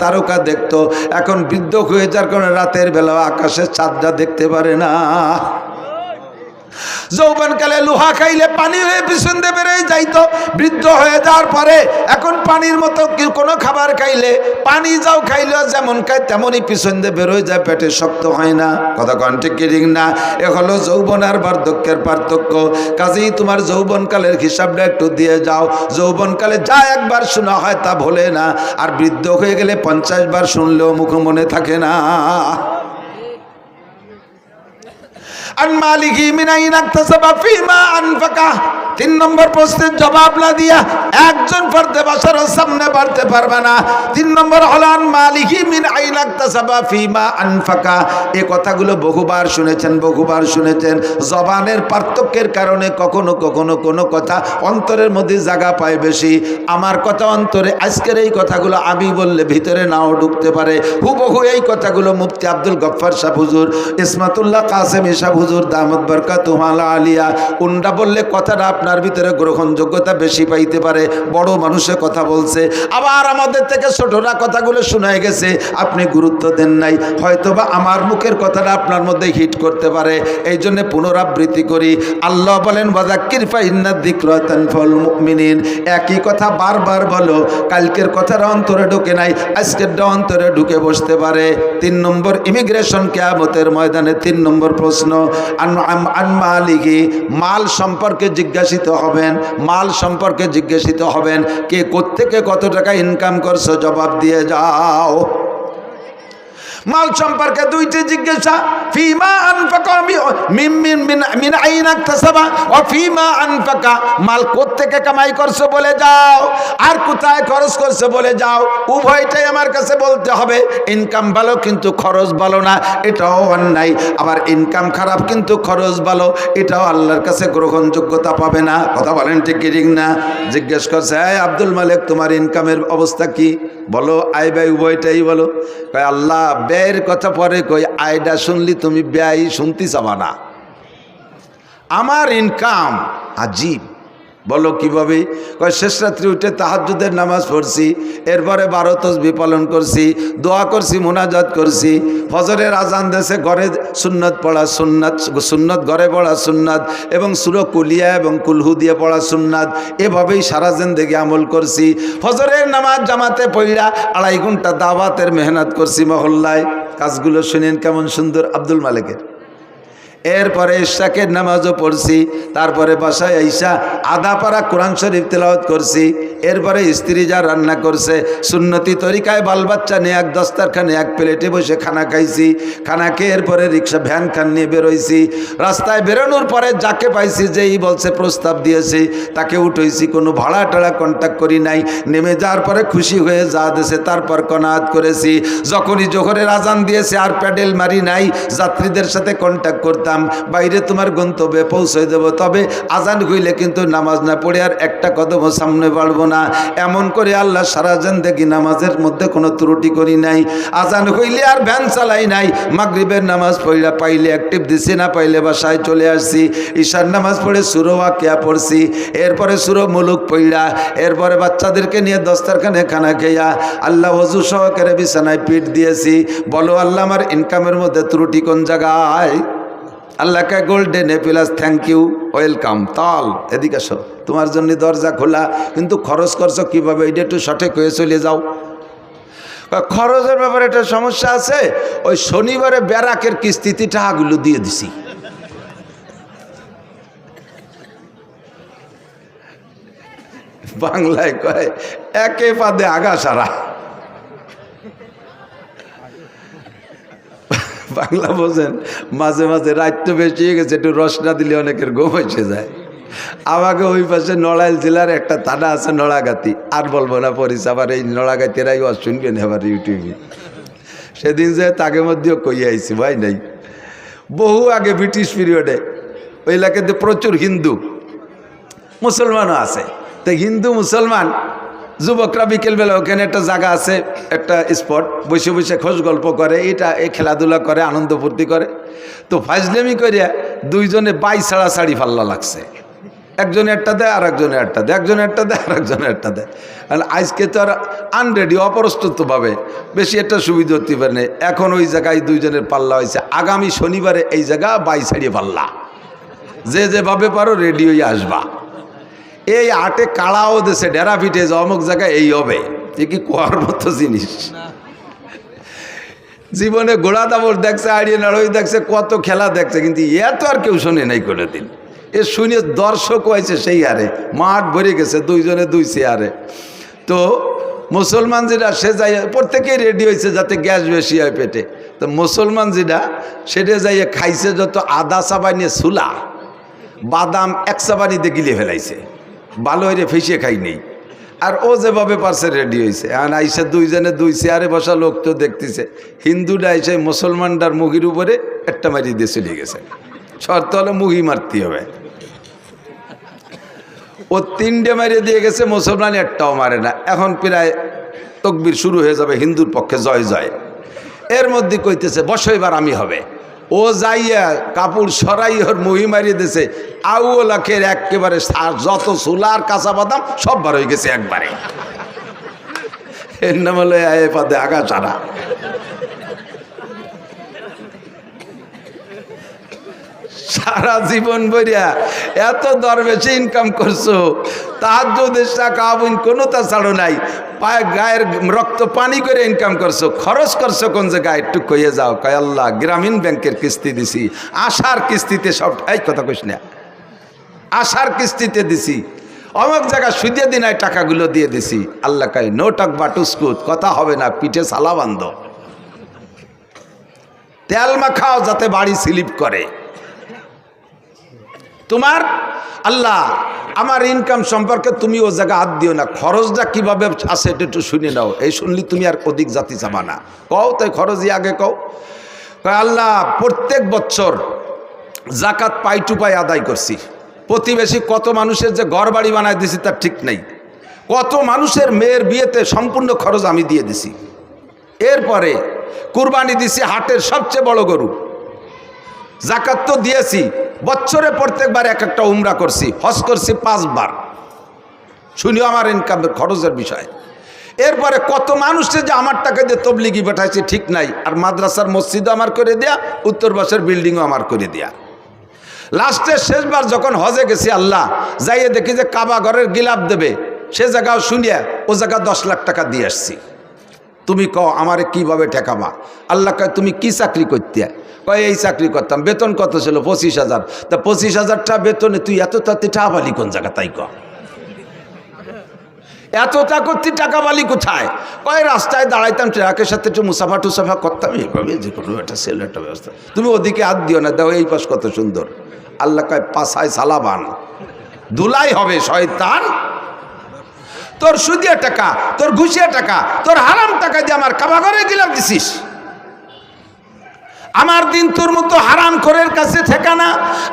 তারকা দেখতো, এখন বৃদ্ধ হয়ে যাওয়ার কারণে রাতের বেলা আকাশের চাঁদটা দেখতে পারে না। যৌবনকালে লোহা খাইলে পানি হয়ে পিছন দিয়ে বেরিয়ে যাইতো, বৃদ্ধ হয়ে যাওয়ার পরে এখন পানির মতো কোনো খাবার খাইলে পানি যাও খাইলেও যেমন খায় তেমনই পিছন দিয়ে বেরোয় যায়, পেটে শক্ত হয় না। কথা কন ঠিক কি ঠিক না? এ হলো যৌবন আর বার্ধক্যের পার্থক্য। কাজেই তোমার যৌবনকালের হিসাবটা একটু দিয়ে যাও। যৌবনকালে যা একবার শোনা হয় তা ভোলে না, আর বৃদ্ধ হয়ে গেলে 50 বার শুনলেও মুখ মনে থাকে না। আন মালিকি মিন আইন ইকতাসাবা ফিমা আনফাকা। 3 নম্বর প্রশ্নের জবাব না দিয়া একজন ফর্দে বাশারের সামনে বাড়তে পারবে না। 3 নম্বর হলো আন মালিকি মিন আইন ইকতাসাবা ফিমা আনফাকা। এই কথাগুলো বহুবার শুনেছেন। জবানের পার্থক্যের কারণে কখনো কখনো কোনো কথা অন্তরের মধ্যে জায়গা পায় বেশি। আমার কথা অন্তরে, আজকের এই কথাগুলো আমি বললে ভিতরে নাও ঢুকতে পারে। হুবহু এই কথাগুলো মুফতি আব্দুল গফফার সাহেব হুজুর, ইসমাতুল্লাহ কাসেমি সাহেব হুজুর দামত বরকাতুহু আলিয়া, কোনটা বললে কথাটা আপনার ভিতরে গ্রহণযোগ্যতা বেশি পাইতে পারে। বড় মানুষের কথা বলছে, আবার আমাদের থেকে ছোটরা কথাগুলো শোনায় গেছে, আপনি গুরুত্ব দেন নাই। হয়তোবা আমার মুখের কথাটা আপনার মধ্যে হিট করতে পারে, এই জন্য পুনরাবৃত্তি করি। আল্লাহ বলেন ওয়াযাক্কির ফাইন্না যিকরা তানফাউল মুমিনিন। একই কথা বারবার বলো, কালকের কথাটা অন্তরে ঢুকে নাই, আজকেরটা অন্তরে ঢুকে বসতে পারে। 3 নম্বর ইমিগ্রেশন কিয়ামতের ময়দানে 3 নম্বর প্রশ্ন, আন মালিকি, মাল সম্পর্কে জিজ্ঞাসিত হবেন। কে কোত্থেকে কত টাকা ইনকাম করছো, জবাব দিয়ে যাও। মাল সম্পর্কে 2টি জিজ্ঞাসা, ফিমা আনফাকা মিন আইনা ইকতাসাবা ওয়া ফিমা আনফাকা, মাল কোত্থেকে কামাই করছো বলে যাও, আর কোথায় খরচ করছো বলে যাও। উভয়টাই আমার কাছে বলতে হবে। ইনকাম ভালো কিন্তু খরচ ভালো না, এটাও অন্যায়। আবার ইনকাম খারাপ কিন্তু খরচ ভালো, এটাও আল্লাহর কাছে গ্রহণযোগ্যতা পাবে না। কথা বলেন ঠিক কি ঠিক না? জিজ্ঞেস করছে, আব্দুল মালিক তোমার ইনকামের অবস্থা কি বলো, আয় ব্যয় উভয়টাই বলো। কয় আল্লাহ ব্যয়ের কথা পরে কই, আয়টা শুনলি তুমি ব্যয় শুনতে চাবা না। আমার ইনকাম আজীব। বলো কিভাবে? কয় শেষ রাত্রি উঠে তাহাজ্জুদের নামাজ পড়ছি, এরপরে 12 তাসবিহ পালন করছি, দোয়া করছি, মুনাজাত করছি, ফজরের আজান দেশে ঘরে সুন্নত পড়া সুন্নত ঘরে পড়া সুন্নাত, এবং সূরা কুলিয়া এবং কুলহু দিয়ে পড়া সুন্নাত। এভাবেই সারা জিন্দেগি আমল করছি। ফজরের নামাজ জামাতে পড়া 2.5 ঘন্টা দাওয়াতের মেহনত করছি মহল্লায়। কাজগুলো শুনেন কেমন সুন্দর আব্দুল মালিকের। এরপরে ইশাকের নামাজও পড়ছি, তারপরে বাসায় আইসা আধা পারা কোরআন শরীফ তেলাওয়াত করছি। এরপরে স্ত্রী যা রান্না করছে সুন্নতি তরিকায় বাল বাচ্চা নিয়ে এক দস্তারখানে এক প্লেটে বসে খানা খাইছি। খানা খেয়ে এরপরে রিক্সা ভ্যান খান নিয়ে বেরোইছি। রাস্তায় বেরোনোর পরে যাকে পাইছি, যেই বলছে প্রস্তাব দিয়েছি, তাকে উঠেছি। কোনো ভাড়া টাড়া কন্ট্যাক্ট করি নাই। নেমে যাওয়ার পরে খুশি হয়ে যা দেশে তারপর কনাত করেছি। যখনই জোহরের আজান দিয়েছে আর প্যাডেল মারি নাই, যাত্রীদের সাথে কন্ট্যাক্ট করতাম, বাইরে তোমার গন্তব্যে পৌঁছে দেব, তবে আজান হইলে কিন্তু নামাজ না পড়ে আর একটা কদম সামনে বাড়বো না। এমন করে আল্লাহ সারা জিন্দেগি নামাজের মধ্যে কোনো ত্রুটি করি নাই। আজান হইলে আর ভ্যান চালাই নাই। মাগরিবের নামাজ পড়া পাইলে অ্যাক্টিভ দিছি, না পাইলে বাসায় চলে আসছি। ঈশার নামাজ পড়ে সূরা ওয়াকিয়া পড়ছি, এরপরে সূরা মুলুক পড়া, এরপরে বাচ্চাদেরকে নিয়ে দস্তারখানে খানা খেয়া আল্লাহ ওযু সহকারে বিছানায় পিঠ দিয়েছি। বলো আল্লাহ আমার ইনকামের মধ্যে ত্রুটি কোন জায়গায়? আল্লাহকে golden A plus thank you, welcome. তাল এদিকে আসো, তোমার জন্য দরজা খোলা, কিন্তু খরচ করছো কীভাবে এটা একটু সঠিক হয়ে চলে যাও। খরচের ব্যাপারে একটা সমস্যা আছে। ওই শনিবারে ব্যারাকের কিস্তিতে টাকাগুলো দিয়ে দিছি। বাংলায় কয় একে পাদে আগা সারা। বাংলা বোঝেন? মাঝে মাঝে রাত তো বেশি হয়ে গেছে, একটু রস না দিলে অনেকের ঘুম এসে যায়। আমাকে ওই পাশে নড়াইল জেলার একটা থানা আছে নড়াগাতি, আর বলবো না পরিচয়, আবার এই নড়াগাতিরাই শুনবেন আবার ইউটিউবে। সেদিন যে তাকে মধ্যেও কই আইছি ভাই নাই, বহু আগে ব্রিটিশ পিরিয়ডে ওই এলাকাতে প্রচুর হিন্দু মুসলমানও আছে। তো হিন্দু মুসলমান যুবকরা বিকেলবেলা ওখানে একটা জায়গা আছে, একটা স্পট, বসে বসে খোঁজ গল্প করে, এই খেলাধুলা করে, আনন্দ ফুর্তি করে। তো ফাজলামি করিয়া দুইজনে বাই ছাড়া ছাড়ি ফাল্লা লাগছে। একজনে একটা দেয় আর একজনে একটা দেয়, একজনে একটা দেয় আর একজনে একটা দেয়। আর আজকে তো আর আনরেডি অপ্রস্তুতভাবে বেশি একটা সুবিধা হতে পারে না। এখন ওই জায়গায় দুইজনের পাল্লা হয়েছে, আগামী শনিবারে এই জায়গা 22 পাল্লা, যে যেভাবে পারো রেডি হয়ে আসবা। এই আটে কাড়াও দেশে ডেরা পিঠে যে অমুক জায়গায় এই হবে, এ কি কোয়ার মতো জিনিস? জীবনে ঘোড়া দাবর দেখছে, আড়িয়ে নাড়ই দেখছে, কত খেলা দেখছে, কিন্তু এত আর কেউ শোনে নাই কোনোদিন। এ শুনে দর্শক হয়েছে সেই হারে, মাঠ ভরে গেছে দুইজনে দুই চেয়ারে। তো মুসলমান যেটা সে যাই প্রত্যেকেই রেডি হয়েছে যাতে গ্যাস বেশি হয় পেটে। তো মুসলমান যেটা সেটা যাইয়ে খাইছে যত আদা চাবানিয়ে ছুলা বাদাম এক চাবানিতে গিলে ফেলাইছে, ভালো হয়ে ফেসে খাই নেই। আর ও যেভাবে পারছে রেডি হয়েছে। এখন আইসে দুইজনে দুই চেয়ারে বসা লোক তো দেখতেছে, হিন্দুটা আইসে মুসলমানটার মুখির উপরে একটা মারি দিয়ে চলে গেছে। শর্ত হলে মুহি মারতে হবে। ও 3টে মারিয়ে দিয়ে গেছে, মুসলমান একটাও মারে না। এখন প্রায় তকবির শুরু হয়ে যাবে হিন্দুর পক্ষে জয় জয়। এর মধ্যে কইতেছে বসো এবার আমি হবে। ও যাইয়া কাপড় সরাই ওর মুহি মারিয়ে দিয়েছে। আউ লাখের একেবারে যত চুলার কাঁচা বাদাম সব বার হয়ে গেছে একবারে। এর নাম হলো এ পাদে আগা ছাড়া। সারা জীবন বইয়া এত দরবেশে ইনকাম করছো, তাহাজ্জুদের টাকা আবুন কোনো তা ছাড়ো নাই, পায়ে গায়ের রক্ত পানি করে ইনকাম করছো, খরচ করছো কোন জায়গায় একটু কইয়ে যাও। কয় আল্লাহ গ্রামীণ ব্যাংকের কিস্তি দিছি, আশার কিস্তিতে সব এই কথা কইস না, আশার কিস্তিতে দিছি, অমুক জায়গা সুদে দিনায় টাকাগুলো দিয়ে দিছি। আল্লাহ কয় নো টক বাটুস্কুত, কথা হবে না, পিঠে সালা বান্ধ, তেল মাখাও যাতে বাড়ি স্লিপ করে। তোমার আল্লাহ আমার ইনকাম সম্পর্কে তুমি ও জায়গা হাত দিও না, খরচটা কিভাবে আছে এটা একটু শুনে নাও। এই শুনলি তুমি আর অধিক জাতি চাবা না, কও তাই খরচই আগে কও। আল্লাহ প্রত্যেক বছর জাকাত পাই টু পাই আদায় করছি, প্রতিবেশী কত মানুষের যে ঘর বাড়ি বানায় দিছি তার ঠিক নেই, কত মানুষের মেয়ের বিয়েতে সম্পূর্ণ খরচ আমি দিয়ে দিছি। এরপরে কুরবানি দিছি হাটের সবচেয়ে বড় গরু, জাকাত তো দিয়েছি, বছরে প্রত্যেকবার এক একটা উমরা করছি, হজ করছি 5 বার। শুনিও আমার ইনকামের খরচের বিষয়। এরপরে কত মানুষের যে আমার টাকা দিয়ে তবলিগি পাঠাইছে ঠিক নাই, আর মাদ্রাসার মসজিদও আমার করে দেয়া, উত্তর পাশের বিল্ডিংও আমার করে দেয়া। লাস্টে শেষবার যখন হজে গেছি আল্লাহ যাইয়ে দেখি যে কাবা ঘরের গিলাপ দেবে, সে জায়গাও শুনিয়া ও জায়গা 10 লাখ টাকা দিয়ে আসছি। তুমি কও আমারে কিভাবে ঠেকাবা? আল্লাহ কয় তুমি কি চাকরি করতে? কয় এই চাকরি করতাম। বেতন কত ছিল? 25,000। তা 25,000 বেতনে তুই এত তাতে টাকা বালি কোন জায়গা? তাই কয় এতটা করতে টাকা বালি কোথায়? কয় রাস্তায় দাঁড়াইতাম, ট্রাকের সাথে একটু মুসাফা টুসাফা করতাম, এইভাবে যে কোনো একটা সেল একটা ব্যবস্থা। তুমি ওদিকে হাত দিও না, দাও এই পাশ কত সুন্দর। আল্লাহ কয় পাশায় সালাবান, ধুলাই হবে শয়তান। তোর সুদিয়া টাকা, তোর ঘুষিয়া টাকা, তোর হারাম টাকা দিয়ে আমার কাবা ঘরে গিলাপ দিছিস। আমার দিন তোর মতো হারাম খোরের কাছে ঠিকানা।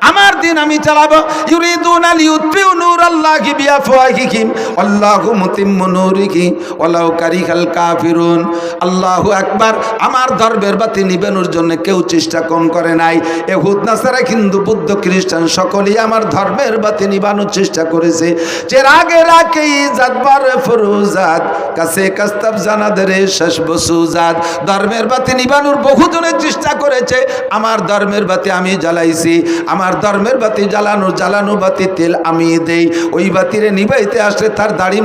আমার দিন আমি চালাবো। ইউরিদুনা লিইউতফিউ নূরাল্লাহি বিআফওয়াহিহিম আল্লাহু মুতিম্মু নূরিহি ওয়ালাউ কারিহাল কাফিরুন। আল্লাহু আকবার। আমার ধর্মের বাতি নিবানোর জন্য কেউ চেষ্টা কম করে নাই। ইহুদ নাসারা হিন্দু বৌদ্ধ খ্রিস্টান সকলেই আমার ধর্মের বাতি নিবানোর চেষ্টা করেছে। যে রাগে রাগে ইজাতবার ফরুজাত কাছে কাস্তাব জানাদরে শেষ বসুজাত। ধর্মের বাতি নিবানোর বহুজনের চেষ্টা করেছে, আমার ধর্মের বাতি আমি জ্বালাইছি। আমার ধর্মের বাতি জ্বালানো বাতি তেল আমি দেই। ওই বাতিরে নিবাইতে আসলে তার দাড়ি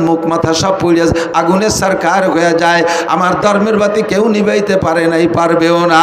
মুখ মাথা সব পুড়ে আগুনের সরকার হয়ে যায়। আমার ধর্মের বাতি কেউ নিবাইতে পারে নাই, পারবেও না।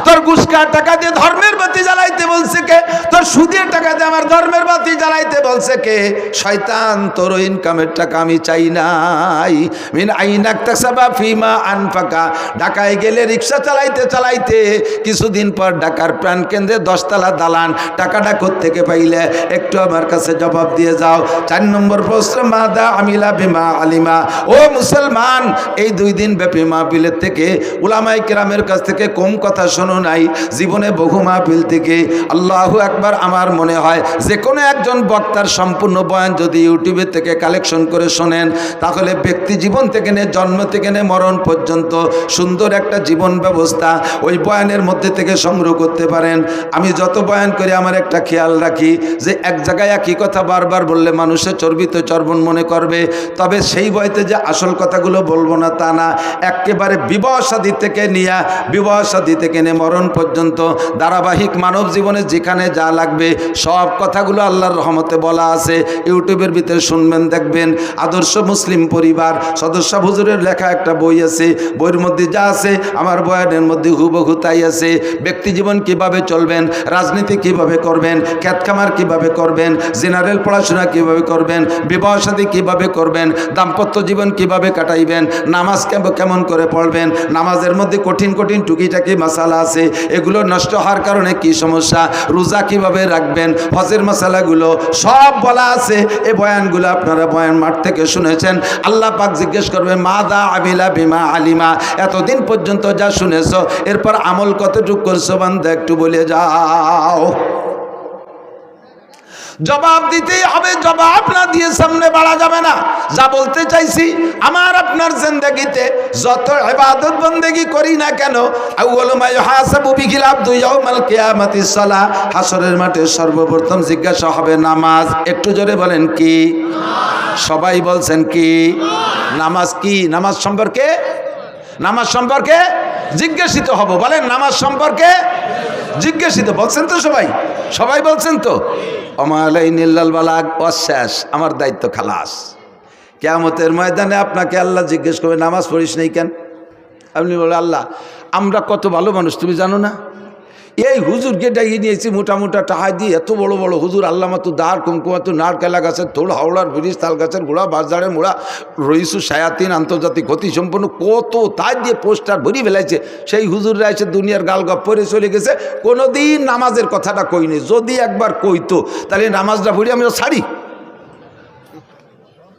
তোর ঘুষকার টাকা দিয়ে ধর্মের বাতি জ্বালাইতে বলছে কে? তোর সুদের টাকা দিয়ে আমার ধর্মের বাতি জ্বালাইতে বলছে কে? শয়তান, তোর ইনকামের টাকা আমি চাই নাই। মিন আইনাকতাসাবা ফিমা আনফাকা। ঢাকায় গেলে রিক্সা চালাইতে কিছুদিন পর ঢাকার প্রাণ কেন্দ্রে 10 তলা দালান। টাকাটা কোত্থেকে পাইলে একটু আমার কাছে জবাব দিয়ে যাও। 4 নম্বর প্রশ্ন, মাদা আমিলা বিমা আলিমা। ও মুসলমান, এই 2 দিন ব্যাপী মাহফিলের থেকে উলামায়ে কেরামের কাছ থেকে কম কথা শোনো নাই। জীবনে বহু মাহফিল থেকে আল্লাহু আকবার। আমার মনে হয় যে কোনো একজন বক্তার সম্পূর্ণ বয়ান যদি ইউটিউবের থেকে কালেকশন করে শোনেন, তাহলে ব্যক্তি জীবন থেকে নিয়ে জন্ম থেকে নিয়ে মরণ পর্যন্ত সুন্দর একটা জীবন ব্যবস্থা ব্যবস্থা ওই বয়ানের মধ্যে থেকে সংগ্রহ করতে পারেন। আমি যত বয়ান করি আমার একটা খেয়াল রাখি যে এক জায়গায় একই কথা বারবার বললে মানুষের চর্বিত চর্বণ মনে করবে, তবে সেই বইতে যে আসল কথাগুলো বলবো না তা না, একেবারে বিবাহ শাদী থেকে নিয়ে মরণ পর্যন্ত ধারাবাহিক মানব জীবনে যেখানে যা লাগবে সব কথাগুলো আল্লাহর রহমতে বলা আছে। ইউটিউবের ভিতরে শুনবেন, দেখবেন। আদর্শ মুসলিম পরিবার সদস্য হুজুরের লেখা একটা বই আছে, বইয়ের মধ্যে যা আছে আমার বয়ানের মধ্যে হুবহু তাই আছে। ব্যক্তি জীবন কিভাবে চলবেন, রাজনীতি কিভাবে করবেন, খেত খামার কিভাবে করবেন, জেনারেল পড়াশোনা কিভাবে করবেন, বিবাহ শাদী কিভাবে করবেন, দাম্পত্য জীবন কিভাবে কাটাইবেন, নামাজ কেমন করে পড়বেন, নামাজের মধ্যে কঠিন কঠিন টুকিটাকি মাসালা আছে, এগুলো নষ্ট হওয়ার কারণে কি সমস্যা, রোজা কিভাবে রাখবেন, হজের মশালাগুলো সব বলা আছে। এই বয়ানগুলো আপনারা বয়ান মাঠ থেকে শুনেছেন। আল্লাহ পাক জিজ্ঞেস করবেন মাদা আমিলা বিমা আলিমা, এতদিন পর্যন্ত যা শুনেছ এরপর আমল কতটুকু করছো বান্দা একটু বলে যাও। জবাব দিতেই হবে, জবাব না দিয়ে সামনে বাড়া যাবে না। যা বলতে চাইছি, আমার আপনার জিন্দেগিতে যত ইবাদত বন্দেগি করি না কেন, আউয়ালু মা ইউহাসাবু বিহিল আবদু ইয়াউমাল কিয়ামাতিস সালাহ, হাসরের মাঠে সর্বপ্রথম জিজ্ঞাসা হবে নামাজ। একটু জোরে বলেন কি? সবাই বলছেন কি? নামাজ কি? নামাজ সম্পর্কে জিজ্ঞাসিত হব। বলেন নামাজ সম্পর্কে জিজ্ঞাসিত। বলছেন তো সবাই বলছেন তো? অমালাইনিল্লাল বালাগ, অশেষ, আমার দায়িত্ব খালাস। কিয়ামতের ময়দানে আপনাকে আল্লাহ জিজ্ঞেস করবে নামাজ পড়িস নাই কেন? আপনি বলে আল্লাহ আমরা কত ভালো মানুষ তুমি জানো না, এই হুজুরকে ডাকিয়ে নিয়েছি মোটা টাকা দিয়ে, এত বড় বড় হুজুর, আল্লাহ মাতু দার কুমকুমাতু নারকেলা গাছের থোড়, হাওড়ার ব্রিজ, তাল গাছের গোড়া, বাজারে মোড়া, রইসু শায়াতিন, আন্তর্জাতিক গতি সম্পন্ন কত তাই দিয়ে পোস্টার ভরি ফেলাইছে। সেই হুজুররা এসে দুনিয়ার গালগপ পরে চলে গেছে, কোনোদিন নামাজের কথাটা কইনি। যদি একবার কইতো তাহলে নামাজটা ভরি আমি ছাড়ি।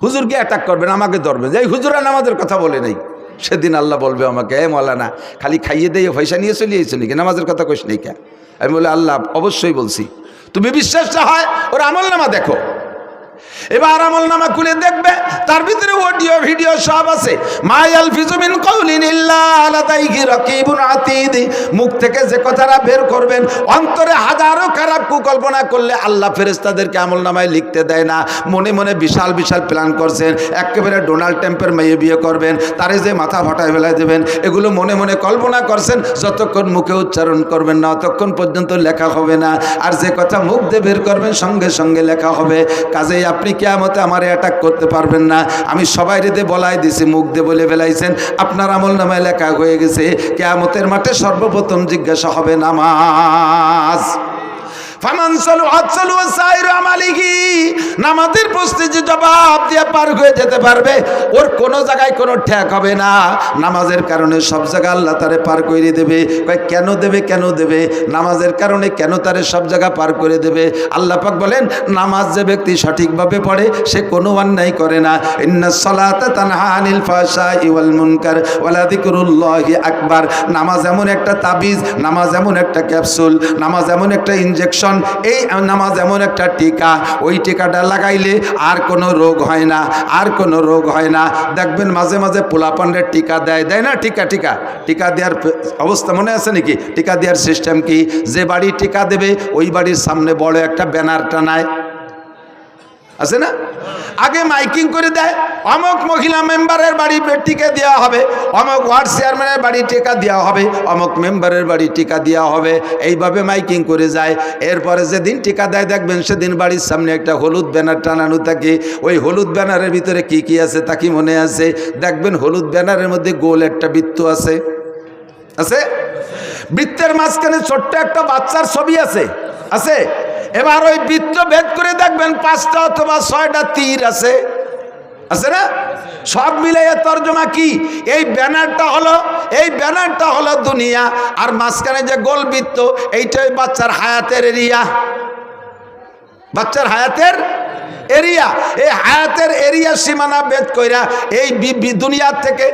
হুজুরকে অ্যাটাক করবেন, আমাকে ধরবেন যে এই হুজুরা নামাজের কথা বলে নাই। সেদিন আল্লাহ বলবে আমাকে, এ মৌলানা খালি খাইয়ে দিয়ে পয়সা নিয়ে চলে এসেছিল কি, নামাজের কথা কইস নাই কে? আমি বলে আল্লাহ অবশ্যই বলছি। তুমি বিশ্বাস না হয় ওর আমল নামা দেখো। এবার আমল নামা খুলে দেখবে, তার ভিতরে অডিও ভিডিও সব আছে। মা ইয়ালফিজু মিন কাউলিন ইল্লা লাদাইহি রাকিবুন আতীদ, মুখ থেকে যে কথাটা বের করবেন অন্তরে হাজারো খারাপ কুকল্পনা করলে আল্লাহ ফেরেশতাদেরকে আমল নামায় লিখতে দেয় না। মনে মনে বিশাল বিশাল প্ল্যান করছেন, একেবারে ডোনাল্ড ট্রাম্পের মেয়ে বিয়ে করবেন, তারে যে মাথা ফাটায় ফেলায় দেবেন, এগুলো মনে মনে কল্পনা করছেন। যতক্ষণ মুখে উচ্চারণ করবেন না ততক্ষণ পর্যন্ত লেখা হবে না। আর যে কথা মুখ দিয়ে বের করবেন সঙ্গে সঙ্গে লেখা হবে। কাজেই আপনি কিয়ামতে আমারে অ্যাটাক করতে পারবেন না। আমি সবাই রেদে বলাই দিছি, মুখ দিয়ে বলে ফেলাইছেন, আপনার আমল নামায় লেখা হয়ে গেছে। কিয়ামতের মাঠে সর্বপ্রথম জিজ্ঞাসা হবে নামাজ। নামাজের প্রশ্নে যে জবাব দিয়ে পার হয়ে যেতে পারবে ওর কোনো জায়গায় কোনো ঠেক হবে না। নামাজের কারণে সব জায়গা আল্লাহ তারে পার করে দেবে। কেন দেবে? নামাজের কারণে কেন তারে সব জায়গা পার করে দেবে? আল্লাহ পাক বলেন নামাজ যে ব্যক্তি সঠিকভাবে পড়ে সে কোনো অন্যায় করে না। ইন্নাস সালাতা তানহা আনিল ফাহশাই ওয়াল মুনকার ওয়ালা যিকরুল্লাহি আকবার। নামাজ এমন একটা তাবিজ, নামাজ এমন একটা ক্যাপসুল, নামাজ এমন একটা ইনজেকশন, এই নামাজ এমন একটা টিকা, ওই টিকাটা লাগাইলে আর কোনো রোগ হয় না। দেখবেন মাঝে মাঝে পোলাপানের টিকা দেয় না, টিকা দেওয়ার অবস্থা মনে আছে নাকি? টিকা দেওয়ার সিস্টেম কি? যে বাড়ি টিকা দেবে ওই বাড়ির সামনে বড় একটা ব্যানার টানায়, আছে না? আগে মাইকিং করে দেয়, অমুক মহিলা মেম্বারের বাড়ি টিকা দেওয়া হবে, অমুক ওয়ার্ড চেয়ারম্যানের বাড়ি টিকা দেওয়া হবে, অমুক মেম্বারের বাড়ি টিকা দেওয়া হবে, এইভাবে মাইকিং করে যায়। এরপরে যেদিন টিকা দেয় দেখবেন সেদিন বাড়ির সামনে একটা হলুদ ব্যানার টানানো থাকে। ওই হলুদ ব্যানারের ভিতরে কি আছে তা কি মনে আছে? দেখবেন হলুদ ব্যানারের মধ্যে গোল একটা বৃত্ত আছে। বৃত্তের মাঝখানে ছোট্ট একটা বাচ্চার ছবি আছে। এবার ওই বৃত্ত ভেদ করে দেখবেন 5টা অথবা 6টা তীর আছে না? সব মিলাইয়া তর্জমা কি? এই ব্যানারটা হলো দুনিয়া, আর মাঝখানে যে গোল বৃত্ত এইটাই বাচ্চার হায়াতের এরিয়া। এরিয়া, এই হায়াতের এরিয়া সীমানা ভেদ কইরা এই দুনিয়ার থেকে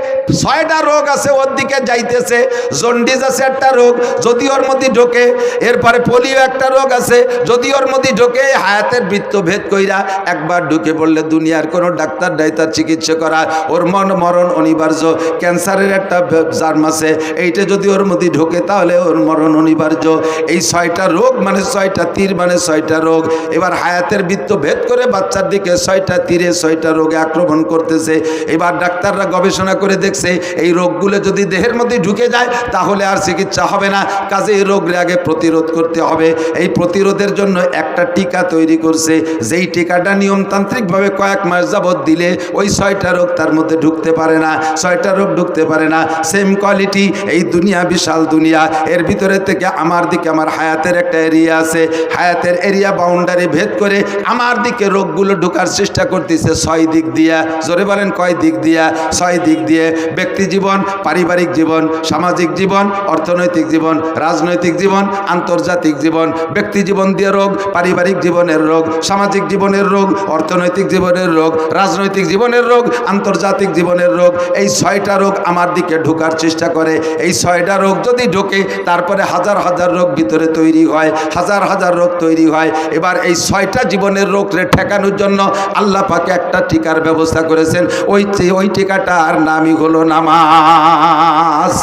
6টা রোগ আছে ওর দিকে যাইতেছে। জন্ডিস আছে একটা রোগ, যদি ওর মধ্যে ঢোকে, এরপরে পোলিও একটা রোগ আছে, যদি ওর মধ্যে ঢোকে, হায়াতের বৃত্ত ভেদ কইরা একবার ঢুকে পড়লে দুনিয়ার কোনো ডাক্তার নাই তার চিকিৎসা করা, ওর মরণ অনিবার্য। ক্যান্সারের একটা জার্ম আছে, এইটা যদি ওর মধ্যে ঢোকে তাহলে ওর মরণ অনিবার্য। এই 6টা রোগ মানে 6টা তীর মানে 6টা রোগ। এবার হায়াতের বৃত্ত ভেদ করে বাচ্চার দিকে 6টা তীরে 6টা রোগে আক্রমণ করতেছে। এবার ডাক্তাররা গবেষণা করে দেখছে এই রোগগুলো যদি দেহের মধ্যে ঢুকে যায় তাহলে আর চিকিৎসা হবে না, কাজে এই রোগের আগে প্রতিরোধ করতে হবে। এই প্রতিরোধের জন্য একটা টিকা তৈরি করছে, যেই টিকাটা নিয়মতান্ত্রিকভাবে কয়েক মাস যাবৎ দিলে ওই 6টা রোগ তার মধ্যে ঢুকতে পারে না, 6টা রোগ ঢুকতে পারে না। সেম কোয়ালিটি এই দুনিয়া, বিশাল দুনিয়া, এর ভিতরে থেকে আমার দিকে আমার হায়াতের একটা এরিয়া আছে, হায়াতের এরিয়া বাউন্ডারি ভেদ করে আমার দিকে রোগগুলো ঢোকার চেষ্টা করতেছে 6 দিক দিয়া। জোরে বলেন কয় দিক দিয়া? 6 দিক দিয়ে। ব্যক্তি জীবন, পারিবারিক জীবন, সামাজিক জীবন, অর্থনৈতিক জীবন, রাজনৈতিক জীবন, আন্তর্জাতিক জীবন। ব্যক্তি জীবন দিয়ে রোগ, পারিবারিক জীবনের রোগ, সামাজিক জীবনের রোগ, অর্থনৈতিক জীবনের রোগ, রাজনৈতিক জীবনের রোগ, আন্তর্জাতিক জীবনের রোগ। এই 6টা রোগ আমার দিকে ঢোকার চেষ্টা করে। এই 6টা রোগ যদি ঢোকে তারপরে হাজার হাজার রোগ ভিতরে তৈরি হয়, হাজার হাজার রোগ তৈরি হয়। এবার এই 6টা জীবনের রোগকে ঠেকানোর জন্য আল্লাহ পাক একটা টিকার ব্যবস্থা করেছেন। ওই টিকাটার নামই হলো নামাজ।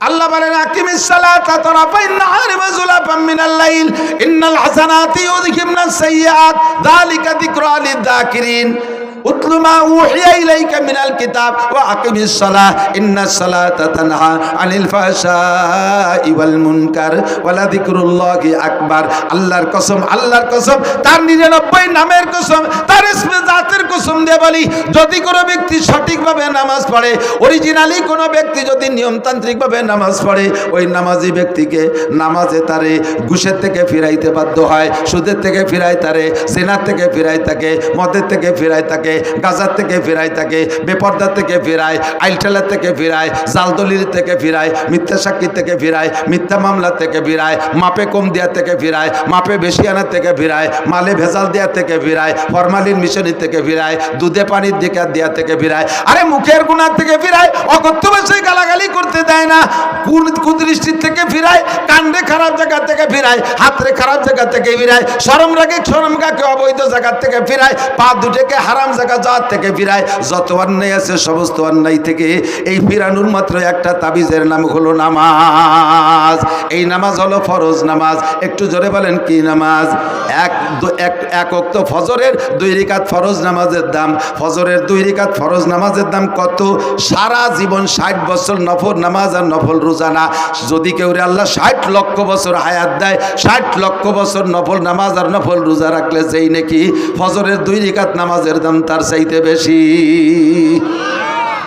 আল্লাহ বলেন আকিমিস সালাতা তারাফাইন নাহারি ওয়া যুলাফাম মিনাল লাইল ইন্নাল হাসানাতি ইউযহিবনাস সাইয়্যাত যালিকা যিকরা লিয-যাকিরিন উতলু মা উহিয়া ইলাইকা মিনাল কিতাব ওয়া আকিমিস সালাহ ইন্নাস সালাতা তানহা আনিল ফাহশাই ওয়াল মুনকার ওয়া লাযিকরুল্লাহি আকবার। আল্লাহর কসম, আল্লাহর কসম, তার 99 নামের কসম, তার ইসমে জাতের কসম দিয়ে বলি, যদি কোনো ব্যক্তি সঠিকভাবে নামাজ পড়ে, অরিজিনালি কোনো ব্যক্তি যদি নিয়মতান্ত্রিকভাবে নামাজ পড়ে, ওই নামাজি ব্যক্তিকে নামাজে তারে ঘুষের থেকে ফিরাইতে বাধ্য হয়, সুদের থেকে ফিরায় তারে, জিনার থেকে ফিরায় তাকে, মদের থেকে ফিরায় তাকে, গাজার থেকে ফিরায় তাকে, বেপর্দার থেকে ফিরায়, আইলটেলার থেকে ফিরায়, জালদলির থেকে ফিরায়, মিথ্যা সাক্ষী থেকে ফিরায়, মিথ্যা মামলা থেকে ফিরায়, মাপে কম দেওয়ার থেকে ফিরায়, মাপে বেশি আনার থেকে ফিরায়, মালে ভেজাল দেওয়ার থেকে ফিরায়, ফরমালিন মিশনের থেকে ফিরায়, দুধে পানির দিকে দেওয়ার থেকে ফিরায়, আরে মুখের গুণার থেকে ফিরায়, অকথ্য ভাষায় গালাগালি করতে দেয় না, কুদৃষ্টির থেকে ফিরায়, কাণ্ডে খারাপ জায়গা থেকে ফিরায়, হাতরে খারাপ জায়গা থেকে ফিরায়, শরম রাগে শরমগাকে অবৈধ জায়গা থেকে ফিরায়, পা দুটোকে হারাম জায়গা যাওয়ার থেকে ফিরায়। যত অন্যায় আছে সমস্ত অন্যায় থেকে এই ফিরানোর মাত্র একটা তাবিজের নাম হলো নামাজ। এই নামাজ হলো ফরজ নামাজ। একটু জোরে বলেন কি নামাজ? এক ওয়াক্ত ফজরের 2 রাকাত ফরজ নামাজের দাম, ফজরের 2 রাকাত ফরজ নামাজের দাম কত? সারা জীবন 60 বছর নফল নামাজ আর নফল রোজা না। যদি কেউ আল্লাহ 60 লক্ষ বছর হায়াত দেয়, 60 লক্ষ বছর নফল নামাজ আর নফল রোজা রাখলে যেই নাকি ফজরের 2 রাকাত নামাজের দাম তার চাইতে বেশি।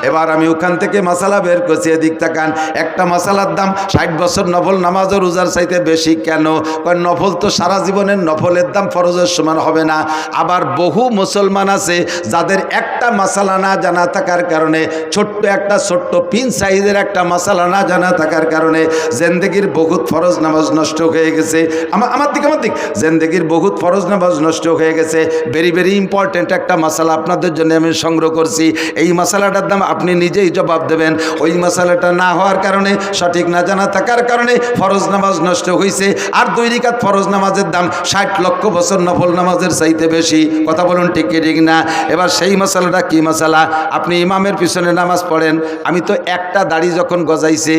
এবার আমি ওখান থেকে মশালা বের করছি, এদিক তাকান। একটা মশালার দাম 60 বছর নফল নামাজ ও রোজার চাইতে বেশি কেন? কারণ নফল তো সারা জীবনের নফলের দাম ফরজের সমান হবে না। আবার বহু মুসলমান আছে যাদের একটা মশালা না জানা থাকার কারণে, ছোট্ট পিন সাইজের একটা মশালা না জানা থাকার কারণে জিন্দেগির বহুত ফরজ নামাজ নষ্ট হয়ে গেছে। আমার দিক জিন্দেগির বহুত ফরজ নামাজ নষ্ট হয়ে গেছে। ভেরি ভেরি ইম্পর্টেন্ট একটা মশালা আপনাদের জন্য আমি সংগ্রহ করছি। এই মশালাটার দাম আপনি নিজেই জবাব দেবেন। ওই মশালাটা না হওয়ার কারণে, সঠিক না জানা থাকার কারণে ফরজ নামাজ নষ্ট হয়েছে। আর 2 রাকাত ফরজ নামাজের দাম 60 লক্ষ বছর নফল নামাজের চাইতে বেশি। কথা বলুন ঠিক কি ঠিক না? এবার সেই মশালাটা কি মশালা? আপনি ইমামের পিছনে নামাজ পড়েন। আমি তো একটা দাড়ি যখন গজাইছে,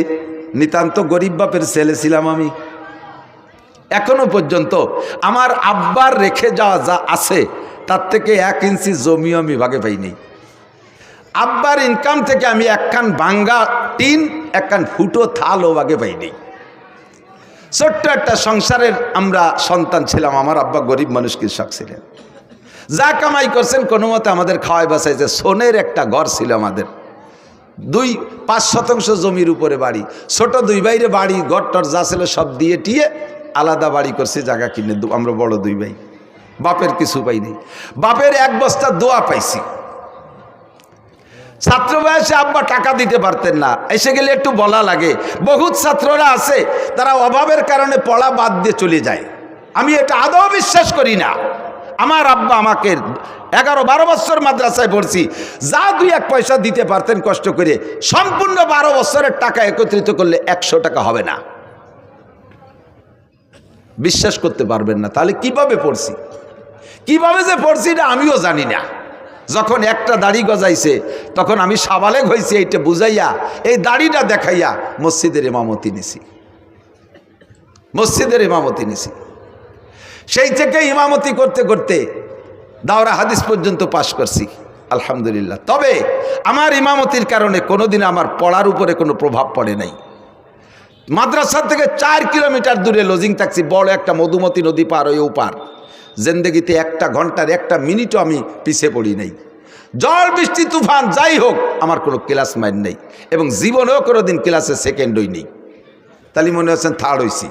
নিতান্ত গরিব বাপের ছেলে ছিলাম আমি। এখনো পর্যন্ত আমার আব্বার রেখে যাওয়া যা আছে তার থেকে 1 ইঞ্চি জমিও আমি ভাগে পাইনি। আব্বার ইনকাম থেকে আমি একখান ভাঙ্গা টিন, একখান ফুটো থালও ভাগে পাইনি। ছোট্ট একটা সংসারের আমরা সন্তান ছিলাম। আমার আব্বা গরিব মানুষ, কৃষক ছিলেন। যা কামাই করছেন কোনো মতে আমাদের খাওয়াই বাঁচাইছে। সোনের একটা ঘর ছিল আমাদের, 2-5 শতাংশ জমির উপরে বাড়ি। ছোট 2 ভাইরে বাড়ি ঘর টর যা ছিল সব দিয়ে টিয়ে আলাদা বাড়ি করছে, জায়গা কিনে। আমরা বড় 2 ভাই, বাপের কিছু পাইনি। বাপের 1 বস্তা দোয়া পাইছি। ছাত্র বয়সে আব্বা টাকা দিতে পারতেন না, এসে গেলে একটু বলা লাগে। বহুত ছাত্ররা আছে তারা অভাবের কারণে পড়া বাদ দিয়ে চলে যায়। আমি এটা আদৌ বিশ্বাস করি না। আমার আব্বা আমাকে 11-12 বছর মাদ্রাসায় পড়ছি, যা 2-1 পয়সা দিতে পারতেন কষ্ট করে, সম্পূর্ণ 12 বছরের টাকা একত্রিত করলে 100 টাকা হবে না। বিশ্বাস করতে পারবেন না। তাহলে কিভাবে পড়ছি, কিভাবে যে পড়ছি এটা আমিও জানি না। যখন একটা দাড়ি গজাইছে তখন আমি সাবালেগ হয়েছি, এইটা বুঝাইয়া এই দাড়িটা দেখাইয়া মসজিদের ইমামতি নিছি, মসজিদের ইমামতি নিছি। সেই থেকে ইমামতি করতে করতে দাওরা হাদিস পর্যন্ত পাশ করছি আলহামদুলিল্লাহ। তবে আমার ইমামতির কারণে কোনোদিন আমার পড়ার উপরে কোনো প্রভাব পড়ে নাই। মাদ্রাসা থেকে 4 কিলোমিটার দূরে লজিং থাকছি, বড় একটা মধুমতি নদী পার হয়ে ওপার। জিন্দেগিতে 1 ঘন্টার 1 মিনিটও আমি পিছিয়ে পড়ি নাই। জল বৃষ্টি তুফান যাই হোক আমার কোনো ক্লাস মাইন নেই, এবং জীবনেও কোনোদিন ক্লাসে সেকেন্ড হই নেই। তাহলে মনে হচ্ছেন থার্ড হইছি।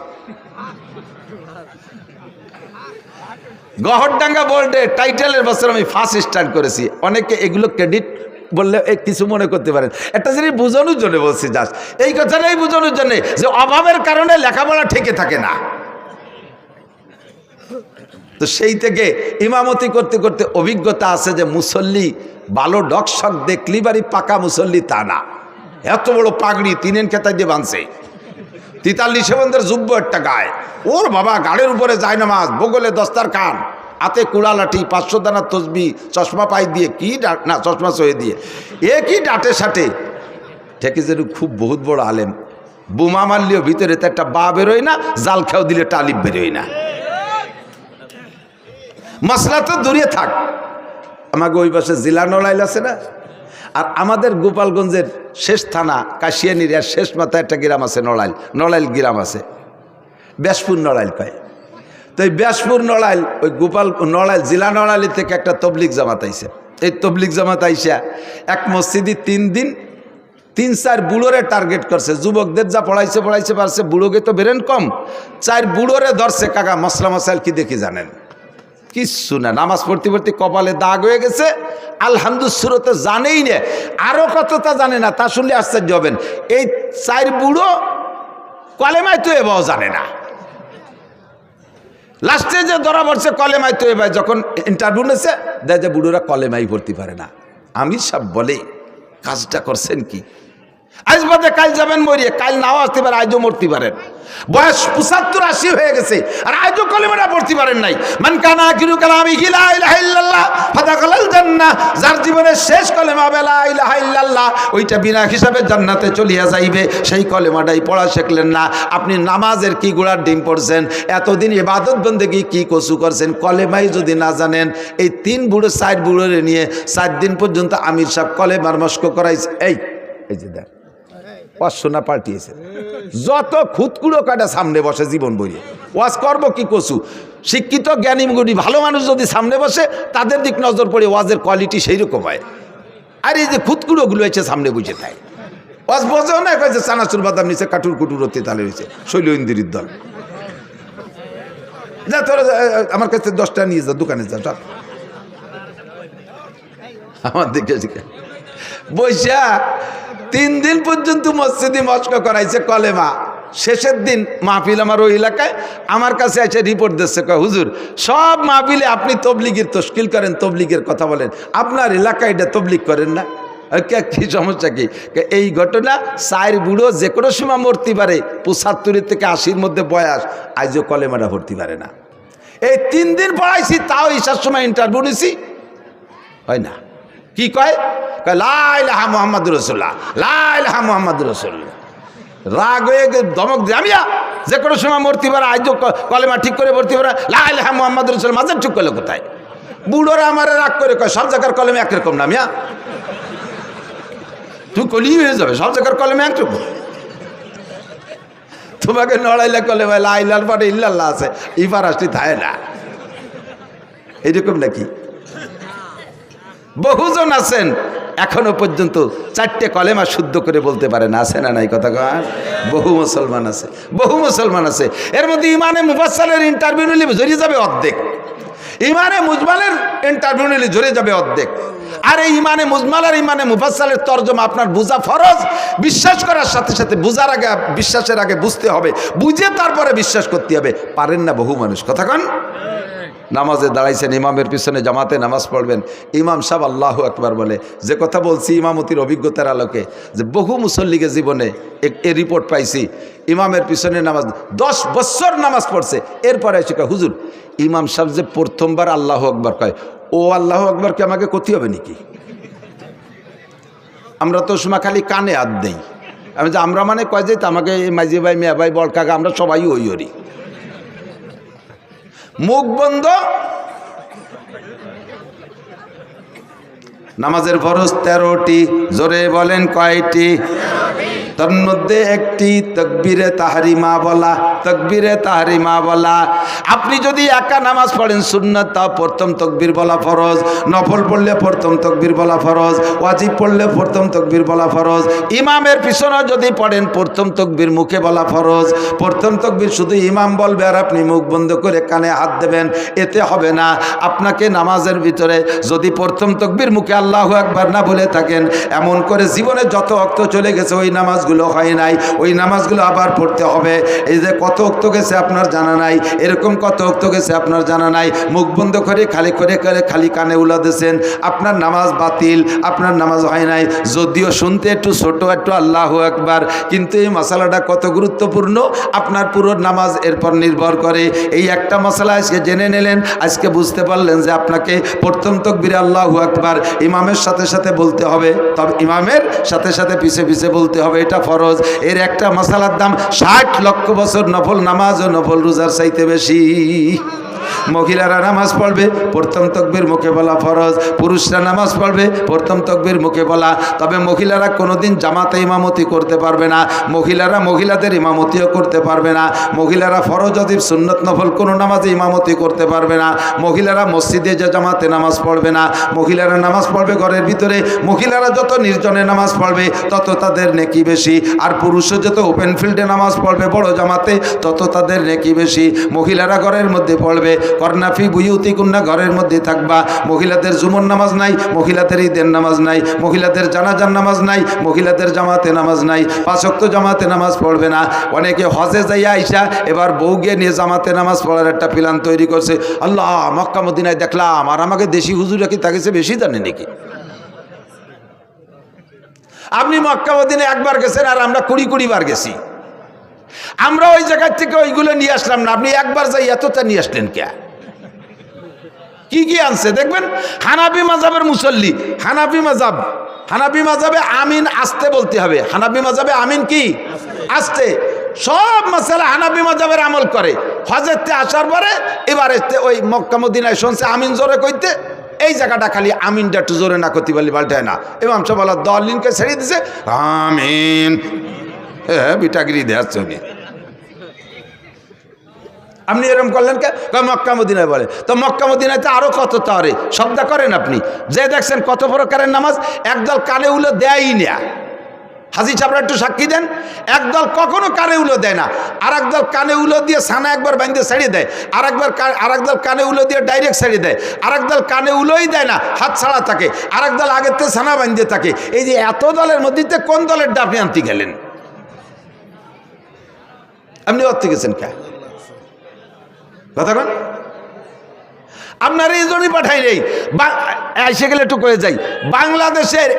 গহরডাঙ্গা বোর্ডে টাইটেলের বছর আমি ফার্স্ট স্টার্ট করেছি। অনেকে এগুলো ক্রেডিট বললে কিছু মনে করতে পারেন, একটা জিনিস বোঝানোর জন্য বলছি, জাস্ট এই কথাটাই বোঝানোর জন্য যে অভাবের কারণে লেখাপড়া ঠেকে থাকে না। তো সেই থেকে ইমামতি করতে করতে অভিজ্ঞতা আছে যে মুসল্লি ভালো ডকশক দেখলি বাড়ি পাকা মুসল্লি তা না। এত বড় পাগড়ি 3 খেতায় দিয়ে বাঁধছে, 43 বন্ধের যুব্য একটা গায়ে, ওর বাবা গাড়ির উপরে যায় নামাজ, বগলে দস্তারখান, হাতে কুড়া লাঠি, 500 দানার তসবি, চশমা পাই দিয়ে কি না চশমা সয়ে দিয়ে কি ডাটে সাটে ঠেকে যেন খুব বহুত বড় আলেম। বোমা মারলেও ভিতরে তো একটা বা বেরোয় না, জাল খেয়াও দিলে টালিব বেরোয় না। মশলা তো দূরে থাক, আমাকে ওই পাশে জেলা নড়াইল আছে না, আর আমাদের গোপালগঞ্জের শেষ থানা কাশিয়ানির শেষ মাথায় একটা গ্রাম আছে নড়াইল, নড়াইল গ্রাম আছে, ব্যাসপুর নড়াইল কয়। তো এই ব্যাসপুর নড়াইল ওই গোপাল নড়াইল জেলা নড়াইল থেকে একটা তবলিগ জামাত আইসে। এই তবলিগ জামাত আইসা এক মসজিদে 3 দিন 3-4 বুড়োরে টার্গেট করছে। যুবকদের যা পড়াইছে পারছে, বুড়োকে তো বেরেন কম, 4 বুড়োরে ধরছে। কাকা মশলা মশাইল কি দেখি জানেন? কিচ্ছু না, নামাজ পড়তে পড়তে কপালে দাগ হয়ে গেছে, আলহামদুলিল্লাহ তো জানেই না, আরো কতটা জানে না, তা শুনলে আশ্চর্য হবেন। এই 4 বুড়ো কলেমায় তো এবাও জানে না। লাস্টে যে ধরা পড়ছে কলেমায় তো এবার, যখন ইন্টারভিউ নিয়েছে দেয় যে বুড়োরা কলেমাই পড়তে পারে না। আমির সাহেব বলে কাজটা করছেন কি, আজ বাদে কাল যাবেন মরিয়ে, কাল নাও আসতে পারে, আজও মরতে পারেন। বয়স 75-80 হয়ে গেছে আর আজও কলেমাটা পড়তে পারেন নাই। মান কানা আখিরু কালামিহি লা ইলাহা ইল্লাল্লাহ ফাদাখালাল জান্নাহ, যার জীবনের শেষ কলেমা লা ইলাহা ইল্লাল্লাহ, ওইটা বিনা হিসাবে জান্নাতে চলিয়া যাইবে। সেই কলেমাটাই পড়া শিখলেন না। আপনি নামাজের কি গোড়ার ডিম পড়ছেন, এতদিন ইবাদত বন্দেগী কি কসু করছেন, কলেমাই যদি না জানেন। এই 3 বুড়ো 4 বুড়োরে নিয়ে 4 দিন পর্যন্ত আমির সাহেব কলেমার মস্ক করাইছে। এই যে দেখ অশোনা পাল্টিয়েছে, যত খুদকুড়ো কাটা সামনে বসে জীবন বইয়ে ওয়াজ করবো কি কসু। শিক্ষিত জ্ঞানী গুণী ভালো মানুষ যদি সামনে বসে, তাদের দিক নজর পড়ে ওয়াজের কোয়ালিটি সেই রকম হয়। আর এই যে খুদকুড়োগুলো এসে সামনে বুঝে থাকে, ওয়াজ বোঝেও না, কয়েছে চানাচুর বাদাম নিচে কাটুর কুটুর হতে তালে রয়েছে শৈল ইন্দিরির দল। যা তোরা আমার কাছে 10টা নিয়ে যা, দোকানে যা, চল আমার দিকে বৈশা 3 দিন পর্যন্ত মসজিদে মস্ক করাইছে কলেমা। শেষের দিন মাহফিল আমার ওই এলাকায়, আমার কাছে এসে রিপোর্ট দিচ্ছে, কয় হুজুর সব মাহফিলে আপনি তবলিগের তশকিল করেন, তবলিগের কথা বলেন, আপনার এলাকায় এটা তবলিগ করেন না। কি সমস্যা কি? এই ঘটনা 4 বুড়ো যে কোনো সময় মরতে পারে, 75 থেকে 80-র মধ্যে বয়স, আজও কলেমাটা ভর্তি পারে না। এই 3 দিন পড়াইছি, তাও ঈশার সময় ইন্টারভিউ নিছি, হয় না। কি কয়? লা ইলাহা মুহাম্মাদুর রাসূলুল্লাহ, লা ইলাহা মুহাম্মাদুর রাসূলুল্লাহ। রাগ হয়ে ধমক দিয়ে, আমি যে কোনো সময় মরতে পারে, আজও কলেমা ঠিক করে ভর্তি পারে, লা ইলাহা মুহাম্মাদুর রাসূলুল্লাহ। মাঝে ঠিক করলে কোথায়? বুড়োরা আমার রাগ করে কয় সব জায়গার কলেমা একরকম না মিয়া, তুই কলি হয়ে যাবে, সব জায়গার কলেমা একরকম। তোমাকে নড়াইলে কলেমা লা ইলাহার পরে ইল্লাল্লাহ আছে, ইফার আসতে থাকে না, এইরকম নাকি? বহুজন আছেন এখনো পর্যন্ত 4টে কলেমা শুদ্ধ করে বলতে পারে না, আছে না নাই কথা কয়? বহু মুসলমান আছে, বহু মুসলমান আছে। এর মধ্যে ইমানে মুফাসসালের ইন্টারভিউ নিলে জড়িয়ে যাবে অর্ধেক, ইমানে মুজমালের ইন্টারভিউ নিলে জড়িয়ে যাবে অর্ধেক। আর এই ইমানে মুজমাল আর ইমানে মুফাসসালের তরজমা আপনার বুঝা ফরজ। বিশ্বাস করার সাথে সাথে বুঝার আগে, বিশ্বাসের আগে বুঝতে হবে, বুঝে তারপরে বিশ্বাস করতে হবে। পারেন না বহু মানুষ। কথা কন। নামাজে দাঁড়াইছেন, ইমামের পিছনে জামাতে নামাজ পড়বেন, ইমাম সাহেব আল্লাহু আকবার বলে। যে কথা বলছি ইমামতির অভিজ্ঞতার আলোকে, যে বহু মুসল্লিকে জীবনে এ রিপোর্ট পাইছি, ইমামের পিছনে নামাজ 10 বছর নামাজ পড়ছে, এরপরে এসে কয় হুজুর ইমাম সাহেব যে প্রথমবার আল্লাহু আকবার কয়, ও আল্লাহু আকবারকে আমাকে ক্ষতি হবে নাকি? আমরা তো সময় খালি কানে হাত দেই। আমি যে আমরা মানে কয় যে আমাকে মাঝি ভাই, মিয়া ভাই, বড় কাকা, আমরা সবাই ওই ওরি। মুখ বন্ধ। নামাজের ফরজ 13টি, জোরে বলেন কয়টি? তার মধ্যে একটি তাকবীরে তাহরিমা বলা। তাকবীরে তাহরিমা বলা, আপনি যদি একা নামাজ পড়েন সুন্নাত, তা প্রথম তাকবীর বলা ফরজ। নফল পড়লে প্রথম তাকবীর বলা ফরজ। ওয়াজিব পড়লে প্রথম তাকবীর বলা ফরজ। ইমামের পিছনে যদি পড়েন প্রথম তাকবীর মুখে বলা ফরজ। প্রথম তাকবীর শুধু ইমাম বলবে আর আপনি মুখ বন্ধ করে কানে হাত দেবেন, এতে হবে না। আপনাকে নামাজের ভিতরে যদি প্রথম তাকবীর মুখে আল্লাহু আকবার না বলে থাকেন, এমন করে জীবনে যত ওয়াক্ত চলে গেছে ওই নামাজগুলো হয় নাই, ওই নামাজগুলো আবার পড়তে হবে। এই যে কত ওয়াক্ত গেছে আপনার জানা নাই, এরকম কত ওয়াক্ত গেছে আপনার জানা নাই, মুখ বন্ধ করে খালি কানে উলা দিয়েছেন, আপনার নামাজ বাতিল, আপনার নামাজ হয় নাই। যদিও শুনতে একটু ছোট, একটু আল্লাহু আকবার, কিন্তু এই মশালাটা কত গুরুত্বপূর্ণ আপনার পুরো নামাজ এরপর নির্ভর করে। এই একটা মশলা আজকে জেনে নিলেন, আজকে বুঝতে পারলেন যে আপনাকে প্রথম তাকবীরে আল্লাহু আকবার ইমামের সাথে সাথে বলতে হবে, তবে ইমামের সাথে সাথে পিছে পিছে বলতে হবে, এটা ফরজ। এর একটা মশালার দাম 60 লক্ষ বছর নফল নামাজ ও নফল রোজার চাইতে বেশি। মহিলারা নামাজ পড়বে প্রথম তাকবীর মুখে বলা ফরজ, পুরুষরা নামাজ পড়বে প্রথম তাকবীর মুখে বলা। তবে মহিলারা কোনোদিন জামাতে ইমামতি করতে পারবে না, মহিলারা মহিলাদের ইমামতিও করতে পারবে না, মহিলারা ফরজ ওয়াজিব সুন্নত নফল কোনো নামাজে ইমামতি করতে পারবে না, মহিলারা মসজিদে যে জামাতে নামাজ পড়বে না, মহিলারা নামাজ পড়বে ঘরের ভিতরে। মহিলারা যত নির্জনে নামাজ পড়বে তত তাদের নেকি বেশি, আর পুরুষও যত ওপেন ফিল্ডে নামাজ পড়বে বড় জামাতে তত তাদের নেকি বেশি। মহিলারা ঘরের মধ্যে পড়বে, করনাফি বুয়ুতিকুন্না, ঘরের মধ্যে থাকবা। মহিলাদের জুমুর নামাজ নাই, মহিলাদের ঈদের নামাজ নাই, মহিলাদের জানাজার নামাজ নাই, মহিলাদের জামাতে নামাজ নাই, 5 ওয়াক্ত জামাতে নামাজ পড়বে না। অনেকে হজে যাইয়া আইসা এবার বউকে নিয়ে জামাতে নামাজ পড়ার একটা প্ল্যান তৈরি করছে। আল্লাহ, মক্কা মদিনায় দেখলাম, আর আমাকে দেশি হুজুরা কি তাকে বেশি জানে নাকি? আপনি মক্কা মদিনায় একবার গেছেন আর আমরা 20 বার গেছি। আমরা ওই জায়গার থেকে ওইগুলো নিয়ে আসলাম না, আপনি একবার যাই এতটা নিয়ে আসলেন কে? কি কি আনছে দেখবেন। হানাফি মাযহাবের মুসল্লি, হানাফি মাযহাবে আমিন আস্তে বলতে হবে। হানাফি মাযহাবে আমিন কি আস্তে। সব মাসালা হানাফি মাযহাবের আমল করে। হজেতে আসার পরে এবারে ওই মক্কা মদিনায় শুনছে আমিন জোরে কইতে, এই জায়গাটা খালি আমিনটা একটু জোরে না করতে পারলে পাল্টায় না। ইমাম সাহেব বলা দলিনকে ছেড়ে দিছে, আমিন। হ্যাঁ, বিটাগিরি দেয়াচ্ছ নি আপনি এরকম করলেন কে? মক্কা মদিনায় বলে তো মক্কা মদিনায় তো আরো কত তারে শব্দ করেন আপনি। যে দেখছেন কত প্রকারের নামাজ, একদল কানে উলো দেয়ই না। হাজি সাহেবরা একটু সাক্ষী দেন, একদল কখনো কানে উলো দেয় না, আর একদল কানে উলো দিয়ে ছানা একবার বাইন্ধে ছাড়িয়ে দেয়, আর একদল কানে উলো দিয়ে ডাইরেক্ট ছাড়িয়ে দেয়, আর একদল কানে উলোই দেয় না, হাত ছাড়া থাকে, আর একদল আগের থেকে ছানা বাইন্ধে থাকে। এই যে এত দলের মধ্যে কোন দলের ডাফি আনতে গেলেন? আপনি অর্থে গেছেন কে? কথা কন। আপনার এই জন্যই পাঠাই নেই, এসে গেলে একটু করে যাই। বাংলাদেশের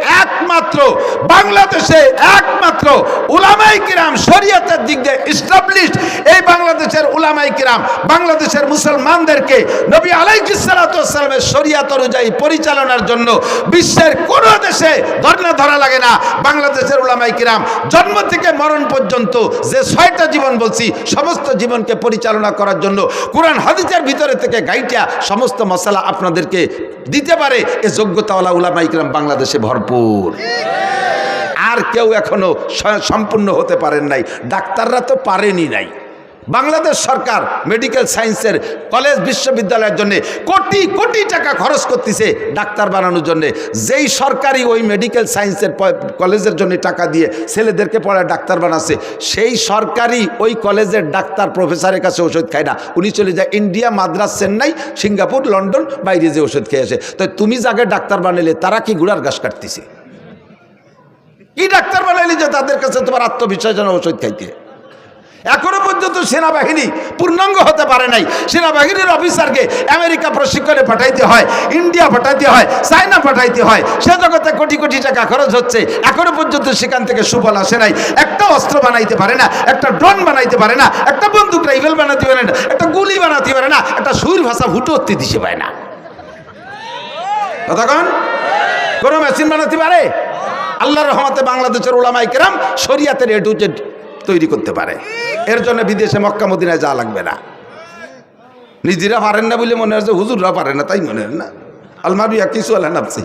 একমাত্র উলামায়ে কিরাম শরীয়তের দিক দিয়ে এস্টাবলিশড, এই বাংলাদেশের উলামায়ে কিরাম বাংলাদেশের মুসলমানদেরকে নবী আলাইহিস সালাতু ওয়াস সালামের শরীয়ত অনুযায়ী পরিচালনার জন্য বিশ্বের কোন দেশে ধর্ণা ধরা লাগে না। বাংলাদেশের উলামায়ে কিরাম জন্ম থেকে মরণ পর্যন্ত যে 6টা জীবন বলছি, সমস্ত জীবনকে পরিচালনা করার জন্য কোরআন হাদিসের ভিতরে থেকে গাইটা সমস্ত মশলা আপনাদেরকে দিতে পারে এ যোগ্যতাওয়ালা উলামায়ে কিরাম বাংলাদেশে ভরপুর। আর কেউ এখনো সম্পূর্ণ হতে পারেন নাই। ডাক্তাররা তো পারেনি নাই, বাংলাদেশ সরকার মেডিকেল সায়েন্সের কলেজ বিশ্ববিদ্যালয়ের জন্য কোটি কোটি টাকা খরচ করতেছে ডাক্তার বানানোর জন্য। যেই সরকারি ওই মেডিকেল সায়েন্সের কলেজের জন্য টাকা দিয়ে ছেলেদেরকে পড়ায় ডাক্তার বানাচ্ছে, সেই সরকারি ওই কলেজের ডাক্তার প্রফেসরের কাছে ওষুধ খায় না, উনি চলে যায় India, Madras, Chennai, Singapore, London, বাইরে যে ওষুধ খেয়ে আসে। তো তুমি যাকে ডাক্তার বানাইলে তারা কি গুড়ার ঘাস কাটতেছে? কি ডাক্তার বানাইলে যে তাদের কাছে তোমার আত্মবিশ্বাস যেন ওষুধ খাইতে? এখনো পর্যন্ত সেনাবাহিনী পূর্ণাঙ্গ হতে পারে নাই। সেনাবাহিনীর অফিসারকে আমেরিকা প্রশিক্ষণে পাঠাইতে হয়, ইন্ডিয়া পাঠাইতে হয়, চায়না পাঠাইতে হয়, সে জগতে কোটি কোটি টাকা খরচ হচ্ছে, এখনো পর্যন্ত সেখান থেকে সুফল আসে নাই। একটা অস্ত্র বানাইতে পারে না, একটা ড্রোন বানাইতে পারে না, একটা বন্দুক রাইফেল বানাতে পারে না, একটা গুলি বানাতে পারে না, একটা সুর ভাষা ফুটো উঠতে দিতে পারে না। কতক্ষণ কোন মেশিন বানাতে পারে? আল্লাহর রহমতে বাংলাদেশের উলামায়ে কেরাম শরিয়াতের এ টু জেড তৈরি করতে পারে। এর জন্য বিদেশে মক্কা মদিনায় যাওয়া লাগবে না। নিজেরা পারেন না বলে মনে হচ্ছে হুজুররা পারে না, তাই মনে হয় না। আলমাবিয়া কিছু আল্লাহ নাফসি,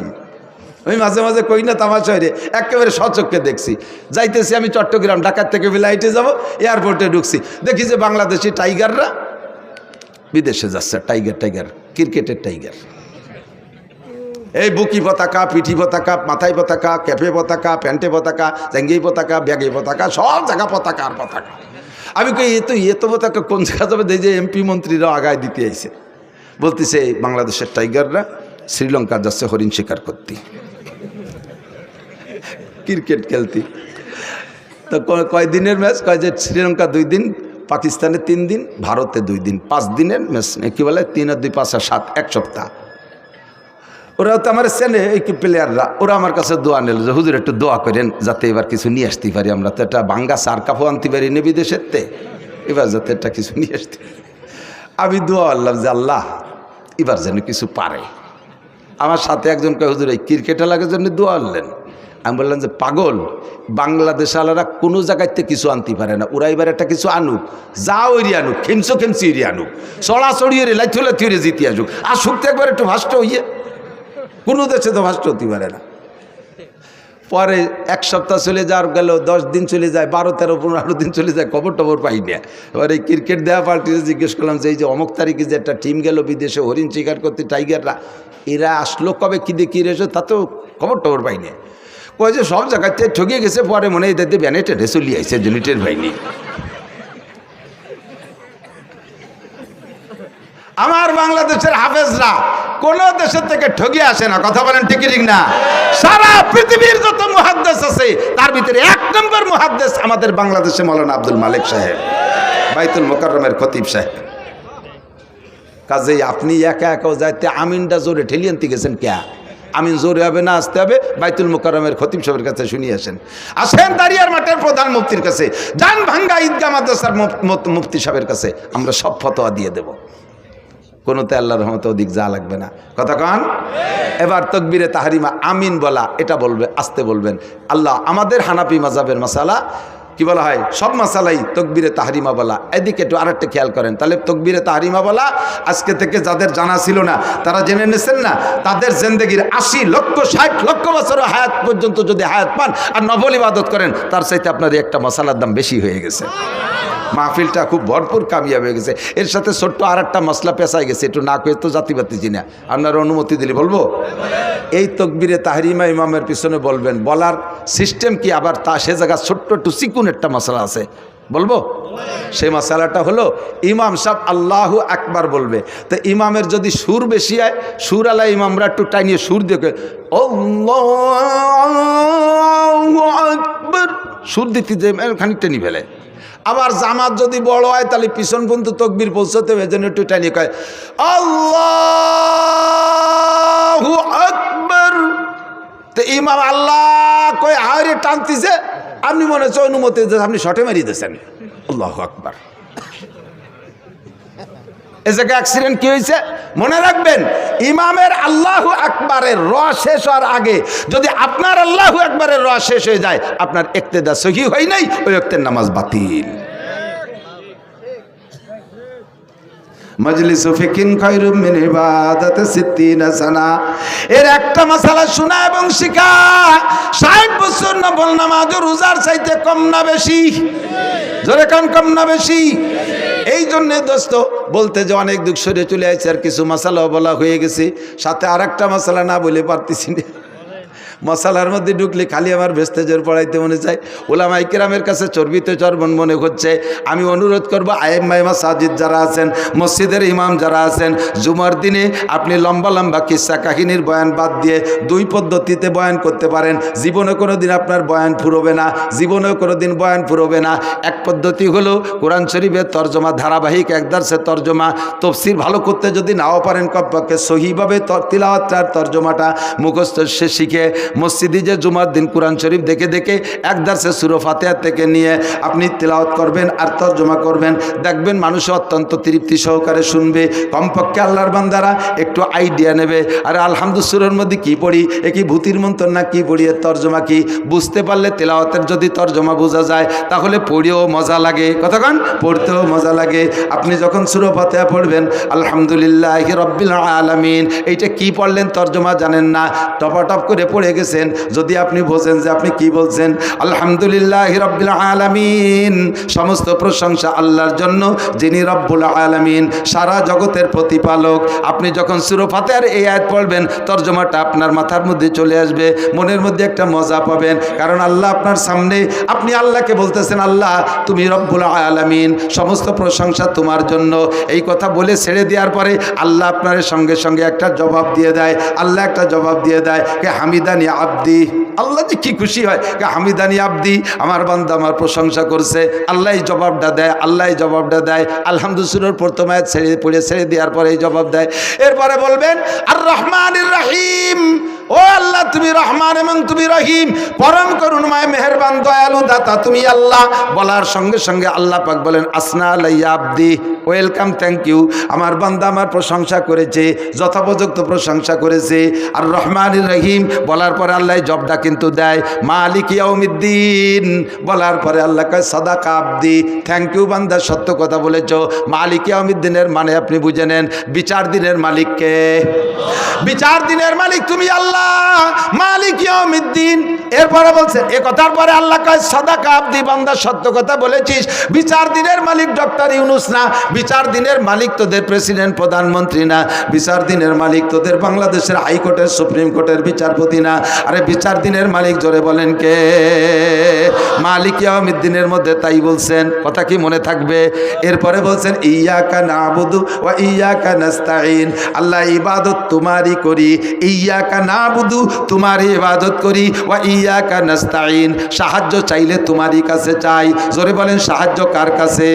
আমি মাঝে মাঝে কই না তামাশা হয়ে একেবারে সচক্ষে দেখছি। যাইতেছি আমি চট্টগ্রাম, ঢাকার থেকে ফ্লাইটে যাব, এয়ারপোর্টে ঢুকছি, দেখি যে বাংলাদেশি টাইগাররা বিদেশে যাচ্ছে। টাইগার ক্রিকেটের টাইগার, এই বুকি পতাকা, পিঠি পতাকা, মাথায় পতাকা, ক্যাপে পতাকা, প্যান্টে পতাকা, জাঙ্গি পতাকা, ব্যাগে পতাকা, সব জায়গা পতাকা আর পতাকা। আমি কই এ তো পতাকা কোন জায়গা যাবে? যে এমপি মন্ত্রীরাও আগায় দিতে আইছে, বলতেছে বাংলাদেশের টাইগাররা শ্রীলঙ্কা যাচ্ছে হরিণ শিকার করতে, ক্রিকেট খেলতে। তো কয় দিনের ম্যাচ? কয় যে শ্রীলঙ্কা 2 দিন, পাকিস্তানে 3 দিন, ভারতে 2 দিন, 5 দিনের ম্যাচ। কি বলে 3 আর 2 5 আর 7, 1 সপ্তাহ। ওরা তো আমার চেনে এই প্লেয়াররা, ওরা আমার কাছে দোয়া নিল যে হুজুর একটু দোয়া করেন যাতে এবার কিছু নিয়ে আসতে পারি। আমরা তো একটা বাঙ্গা সার কাপড় আনতে পারি না বিদেশের তে, এবার যাতে একটা কিছু নিয়ে আসতে পারি। আমি দোয়া আল্লাহ যে আল্লাহ এবার যেন কিছু পারে। আমার সাথে একজন কয় হুজুর এই ক্রিকেট লাগার জন্য দোয়া আনলেন। আমি বললাম যে পাগল, বাংলাদেশ আলারা কোনো জায়গাতে কিছু আনতে পারে না, ওরা এবার একটা কিছু আনুক, যা ওইরি আনুক, খেমচি ওইরি আনুক, চড়াচড়ি এর লাইথে জিতে আসুক, আসুক তো একবার একটু ভাষ্ট হইয়ে। কোনো দেশে তো ভাষ্ট হতে পারে না। পরে 1 সপ্তাহ চলে যাওয়ার গেল, 10 দিন চলে যায়, 12, 13, 15 দিন চলে যায়, খবর টবর পাই না। এবার এই ক্রিকেট দেওয়া পার্টিতে জিজ্ঞেস করলাম যে এই যে অমুক তারিখে যে একটা টিম গেল বিদেশে হরিণ শিকার করতে, টাইগাররা, এরা আসলো কবে, কী দিয়ে কী রেছে, তা তো খবর টবর পাইনি। কয় যে সব জায়গাতে ঠকিয়ে গেছে, পরে মনে হয় এদের ব্যানে টেনে চলিয়ে আইসে, জুনিটের ভাইনি। আমার বাংলাদেশের হাফেজরা কোন দেশের থেকে ঠকিয়ে আসে না, কথা বলেন ঠিক ঠিক না? সারা পৃথিবীর যত মুহাদ্দিস আছে তার ভিতরে 1 নম্বর মুহাদ্দিস আমাদের বাংলাদেশে মাওলানা আব্দুল মালিক সাহেব, বাইতুল মুকাররমের খতিব সাহেব। কাজেই আপনি একা একাও যাইতে আমিনটা জোরে ঠেলিয়ে আনতে গেছেন কে? আমিন জোরে হবে না, আসতে হবে বাইতুল মুকাররমের খতিব সাহেবের কাছে শুনিয়ে আসেন। আসেন দাঁড়িয়ার মাঠের প্রধান মুফতির কাছে, জান ভাঙ্গা ঈদগাহ মাদ্রাসার মুফতি সাহেবের কাছে, আমরা সব ফতোয়া দিয়ে দেব। কোনোতে আল্লাহর রহমতে ওদিক যা লাগবে না, কথা কন। এবার তাকবীরে তাহরিমা আমিন বলা, এটা বলবে, আসতে বলবেন। আল্লাহ আমাদের হানাফি মাযহাবের মাসালা কি বলা হয়, সব মাসালাই তাকবীরে তাহরিমা বলা। এদিকে একটু আরেকটা খেয়াল করেন, তাহলে তাকবীরে তাহরিমা বলা আজকে থেকে যাদের জানা ছিল না তারা জেনে নিয়েছেন না, তাদের জিন্দেগির 80 লক্ষ 60 লক্ষ বছর হায়াত পর্যন্ত যদি হায়াত পান আর নফল ইবাদত করেন, তার চাইতে আপনার একটা মশালার দাম বেশি হয়ে গেছে। মাহফিলটা খুব ভরপুর কামিয়াব হয়ে গেছে। এর সাথে ছোট্ট আর একটা মশলা পেঁচাই গেছে, একটু না কয়ে তো জাতিবাতি চিনা, আপনার অনুমতি দিলে বলবো। এই তাকবীরে তাহরিমা ইমামের পিছনে বলবেন, বলার সিস্টেম কি, আবার তা সে জায়গা ছোট্ট একটু চিকুন একটা মশলা আছে, বলবো। সেই মশালাটা হলো ইমাম সাহেব আল্লাহু আকবার বলবে, তো ইমামের যদি সুর বেশি হয়, সুর আলা ইমামরা একটু টাইনিয়ে সুর দেখে আল্লাহু আকবার সুর দিতে যে খানিকটা নি ফেলে। আবার জামাত যদি বড় হয় তাহলে পিছন পর্যন্ত তাকবীর পৌঁছতে হবে, এজন্য একটু টাইনিয়ে কয় আল্লাহু আকবার। তো ইমাম আল্লাহ কয় আরে টানতেছে, আপনি মনে হচ্ছে অনুমতি আপনি শটে মারিয়ে দিয়েছেন, আল্লাহু আকবার। এ জায়গায় অ্যাক্সিডেন্ট কি হয়েছে মনে রাখবেন, ইমামের আল্লাহু আকবারের র শেষ হওয়ার আগে যদি আপনার আল্লাহু আকবারের র শেষ হয়ে যায়, আপনার ইক্তেদা সহি হয় নাই, ওই ওয়াক্তের নামাজ বাতিল। মজলিসু ফিকিন খায়রুম মিন ইবাদাতি 60 সানা। এর একটা মাসালা শোনা এবং শিখা 60 বছর নফল নামাজ ও রোজার চাইতে কম না বেশি? জোরে কান, কম না বেশি? এই জন্যে দোস্ত বলতে যে অনেক দুঃখ সরে চলে আসছে, আর কিছু মশালাও বলা হয়ে গেছে, সাথে আর একটা মশালা না বলে পারতেছি না। মশালার মধ্যে ঢুকলে খালি আমার ভেস্তেজের পড়াইতে মনে চায়। ওলামাই কেরামের কাছে চর্বিতে চর্বণ মনে হচ্ছে। আমি অনুরোধ করবো আয়েম্মায়ে মাসাজিদ যারা আছেন, মসজিদের ইমাম যারা আছেন, জুমার দিনে আপনি লম্বা লম্বা কিস্সা কাহিনীর বয়ান বাদ দিয়ে দুই পদ্ধতিতে বয়ান করতে পারেন। জীবনে কোনো দিন আপনার বয়ান ফুরোবে না, জীবনেও কোনো দিন বয়ান ফুরোবে না। এক পদ্ধতি হলো কোরআন শরীফের তর্জমা, ধারাবাহিক এক দার্সের তর্জমা, তফসির ভালো করতে যদি নাও পারেন কমপক্ষে সহিভাবে তিলাওয়াতটার তর্জমাটা মুখস্থ সে শিখে মসজিদে যে জুমার দিন কোরআন শরীফ দেখে দেখে এক দার্সে সূরা ফাতিহা থেকে নিয়ে আপনি তিলাওয়াত করবেন আর তর্জমা করবেন, দেখবেন মানুষ অত্যন্ত তৃপ্তি সহকারে শুনবে। কমপক্ষে আল্লাহর বান্দারা একটু আইডিয়া নেবে, আরে আলহামদুলিল্লাহ সূরার মধ্যে কি পড়ি, এ কি ভূতির মন্ত্র না কি পড়ি, এর তর্জমা কি বুঝতে পারলে তেলাওয়াতের যদি তর্জমা বোঝা যায় তাহলে পড়েও মজা লাগে, কতক্ষণ পড়তেও মজা লাগে। আপনি যখন সূরা ফাতিহা পড়বেন আলহামদুলিল্লাহি রাব্বিল আলামিন, এইটা কি পড়লেন তর্জমা জানেন না, টপাটপ করে পড়ে গেছেন, যদি আপনি বোঝেন যে আপনি কি বলছেন, আলহামদুলিল্লাহি রাব্বিল আলামিন, সমস্ত প্রশংসা আল্লাহর জন্য যিনি রব্বুল আলামিন, সারা জগতের প্রতিপালক। আপনি যখন সূরা ফাতিহার এই আয়াত পড়বেন তর্জমাটা আপনার মাথার মধ্যে চলে আসবে, মনের মধ্যে একটা মজা পাবেন, কারণ আল্লাহ আপনার সামনে, আপনি আল্লাহকে বলতেছেন আল্লাহ তুমি রব্বুল আলামিন, সমস্ত প্রশংসা তোমার জন্য। এই কথা বলে ছেড়ে দেওয়ার পরে আল্লাহ আপনার সঙ্গে সঙ্গে একটা জবাব দিয়ে দেয়, আল্লাহ একটা জবাব দিয়ে দেয় কে হামিদানি আব্দি, আল্লাহ যে কি খুশি হয়, কে হামিদানি আব্দি, আমার বান্দা আমার প্রশংসা করছে। আল্লাহ জবাবটা দেয়, আল্লাহ জবাবটা দেয়। আলহামদুলিল্লাহ প্রথম আয়াত ছেড়ে দেওয়ার পরে এই জবাব দেয়। এরপরে বলবেন আর রহমানির রহিম, ও আল্লাহ তুমি রহমান এবং তুমি রহিম, পরম করুণাময় মেহেরবান দয়ালু দাতা তুমি আল্লাহ। বলার সঙ্গে সঙ্গে আল্লাহ পাক বলেন আসনা আলাইয়া আব্দি, ওয়েলকাম, থ্যাংক ইউ, আমার বান্দা আমার প্রশংসা করেছে, যথোপযুক্ত প্রশংসা করেছে। আর রহমানির রহিম বলার পরে আল্লাহ জবটা কিন্তু দেয় মালিক ইয়াউমিদ্দিন, বলার পরে আল্লাহ কয় সাদাকা আব্দি, থ্যাংক ইউ বান্দা, সত্য কথা বলেছ। মালিক ইয়াউমিদ্দিনের মানে আপনি বুঝে নেন বিচার দিনের মালিককে, বিচার দিনের মালিক তুমি আল্লাহ, মালিক ইয়াউমিদ্দিন। এরপরে বলছেন এ কথার পরে আল্লাহ কয় সাদাকা আব্দি, বান্দা সত্য কথা বলেছিস। বিচার দিনের মালিক ডক্টর ইউনূস না, বিচার দিনের মালিক তোদের প্রেসিডেন্ট প্রধানমন্ত্রী না, বিচার দিনের মালিক তোদের বাংলাদেশের হাইকোর্টের সুপ্রিম কোর্টের বিচারপতি না, আরে বিচার দিনের মালিক জোরে বলেন কে? মালিক ইয়াউমিদ্দিনের মধ্যে তাই বলছেন, কথা কি মনে থাকবে? এরপরে বলছেন ইয়াকা নাবুদু ওয়া ইয়াকা নাস্তাঈন, আল্লাহ ইবাদত তোমারই করি, ইয়াকা নাবুদু তোমারই ইবাদত করি, ওয়া ইয়াকা নাস্তাঈন সাহায্য চাইলে তোমারই কাছে চাই। জোরে বলেন সাহায্য কার কাছে?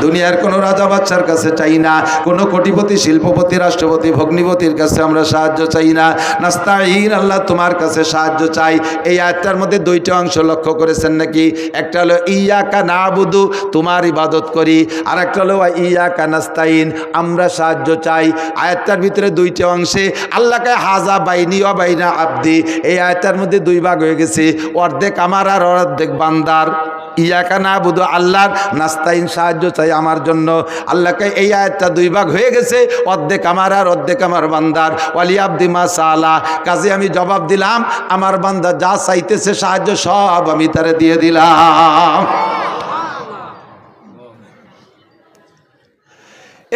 দুনিয়ার কোনো রাজা বাদশার কাছে চাই না, কোনো কোটিপতি শিল্পপতি রাষ্ট্রপতি ভগ্নিপতির কাছে আমরা সাহায্য চাই না। নাস্তাঈন আল্লাহ তোমার কাছে সাহায্য চাই। এই আয়াতটার মধ্যে দুইটা অংশ লক্ষ্য করেছেন নাকি? একটা হলো ইয়াকা নাবুদু তোমার ইবাদত করি, আর একটা হলো ইয়াকা নাস্তাঈন আমরা সাহায্য চাই। আয়াতটার ভিতরে দুইটা অংশে আল্লাহকে হাজা বাইনি ওয়া বাইনা আব্দি, এই আয়াতটার মধ্যে দুই ভাগ হয়ে গেছে, অর্ধেক আমার আর অর্ধেক বান্দার। ইয়াকা নাবুদু আল্লাহর, নাস্তাইন সাহায্য চাই আমার জন্য। আল্লাহকে এই আয়াতটা দুই ভাগ হয়ে গেছে, অর্ধেক আমার আর অর্ধেক আমার বান্দার। ওয়ালি আব্দি মা সালা, কাজে আমি জবাব দিলাম আমার বান্দা যা চাইতেছে সাহায্য সব আমি তারে দিয়ে দিলাম।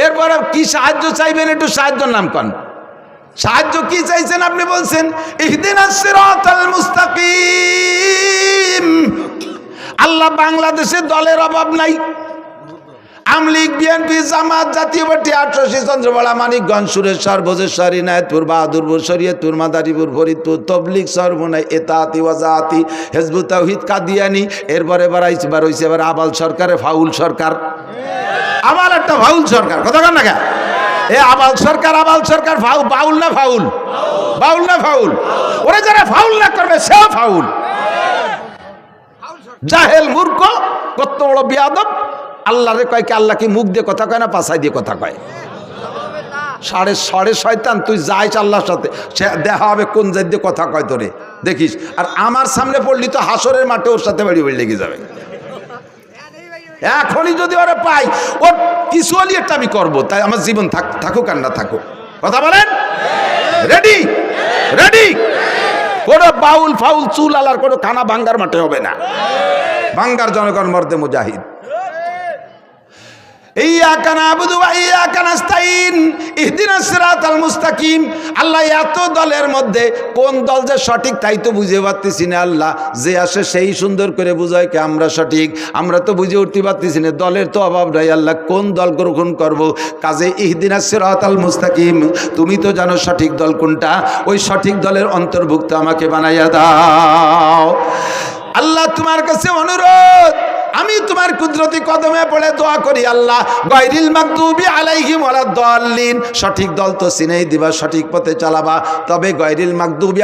এরপরে কি সাহায্য চাইবেন একটু সাহায্যর নাম কন, সাহায্য কি চাইছেন আপনি? বলছেন ইহদিনাস সিরাতাল মুস্তাকিম। আল্লাহ বাংলাদেশে দলের অভাব নাই, আমলিগ বিএনপি জামাত জাতীয় পার্টি ৮৮ চন্দ্রবাড়া মানিকগঞ্জ সুরেশ্বর ভোজেশ্বর ইনায়তপুর বাহাদুরপুর শরীয়তপুর মাদারীপুর ফরিদপুর তবলিগ সরমনাই এতাতি ওয়াজাতি হিজবুত তাওহীদ কাদিয়ানি। এরপরে বাড়াইছে এবার আবাল সরকারে ফাউল সরকার, আমার একটা ফাউল সরকার, কথা কন না কেন? এ আবাল সরকার বাউল না ফাউল, বাউল না ফাউল? ওরা যারা ফাউল না করবে সে ফাউল। জাহেল মূর্খ কত বড় বিয়াদব। আল্লাহরে কয় কি আল্লাহ কি মুখ দিয়ে কথা কয় না পাছাই দিয়ে কথা কয়? সাড়ে শয়তান, তুই যাইস আল্লাহর সাথে সে দেখা হবে কোন জাত দিয়ে কথা কয় তোরে দেখিস। আর আমার সামনে পড়লি তো হাসরের মাঠে ওর সাথে বাড়ি বাড়ি লেগে যাবে। এখনই যদি ওরা পাই ওর কিছু হলি একটা আমি করবো, তাই আমার জীবন থাকুক আর না থাকুক। কথা বলেন? Ready ready? কোনো বাউল ফাউল চুল আলার কোনো খানা ভাঙ্গার মাঠে হবে না। ভাঙ্গার জনগণ মর্দে মুজাহিদ। ইয়্যাকা না'বুদু ওয়া ইয়্যাকা নাস্তাইন ইহদিনাস সিরাতাল মুস্তাকিম। আল্লাহ এত দলের মধ্যে কোন দল যে সঠিক তাই তো বুঝে পারতেছি না। আল্লাহ যে আসে সেই সুন্দর করে বুঝায় কি আমরা সঠিক, আমরা তো বুঝে উঠতে পারতেছি না। দলের তো অভাব নাই। আল্লাহ কোন দল গ্রহণ করব? কাজে ইহদিনাস সিরাতাল মুস্তাকিম, তুমি তো জানো সঠিক দল কোনটা, ওই সঠিক দলের অন্তর্ভুক্ত আমাকে বানাইয়া দাও। আল্লাহ তোমার কাছে অনুরোধ, আমি তোমার কুদরতি কদমে পড়ে দোয়া করি, আল্লাহ গায়রিল মাগদুবি আলাইহিম ওয়ালাদ-দাল্লিন, সঠিক দল তো চিনেই দিবা, সঠিক পথে চালাবা। তবে গায়রিল মাগদুবি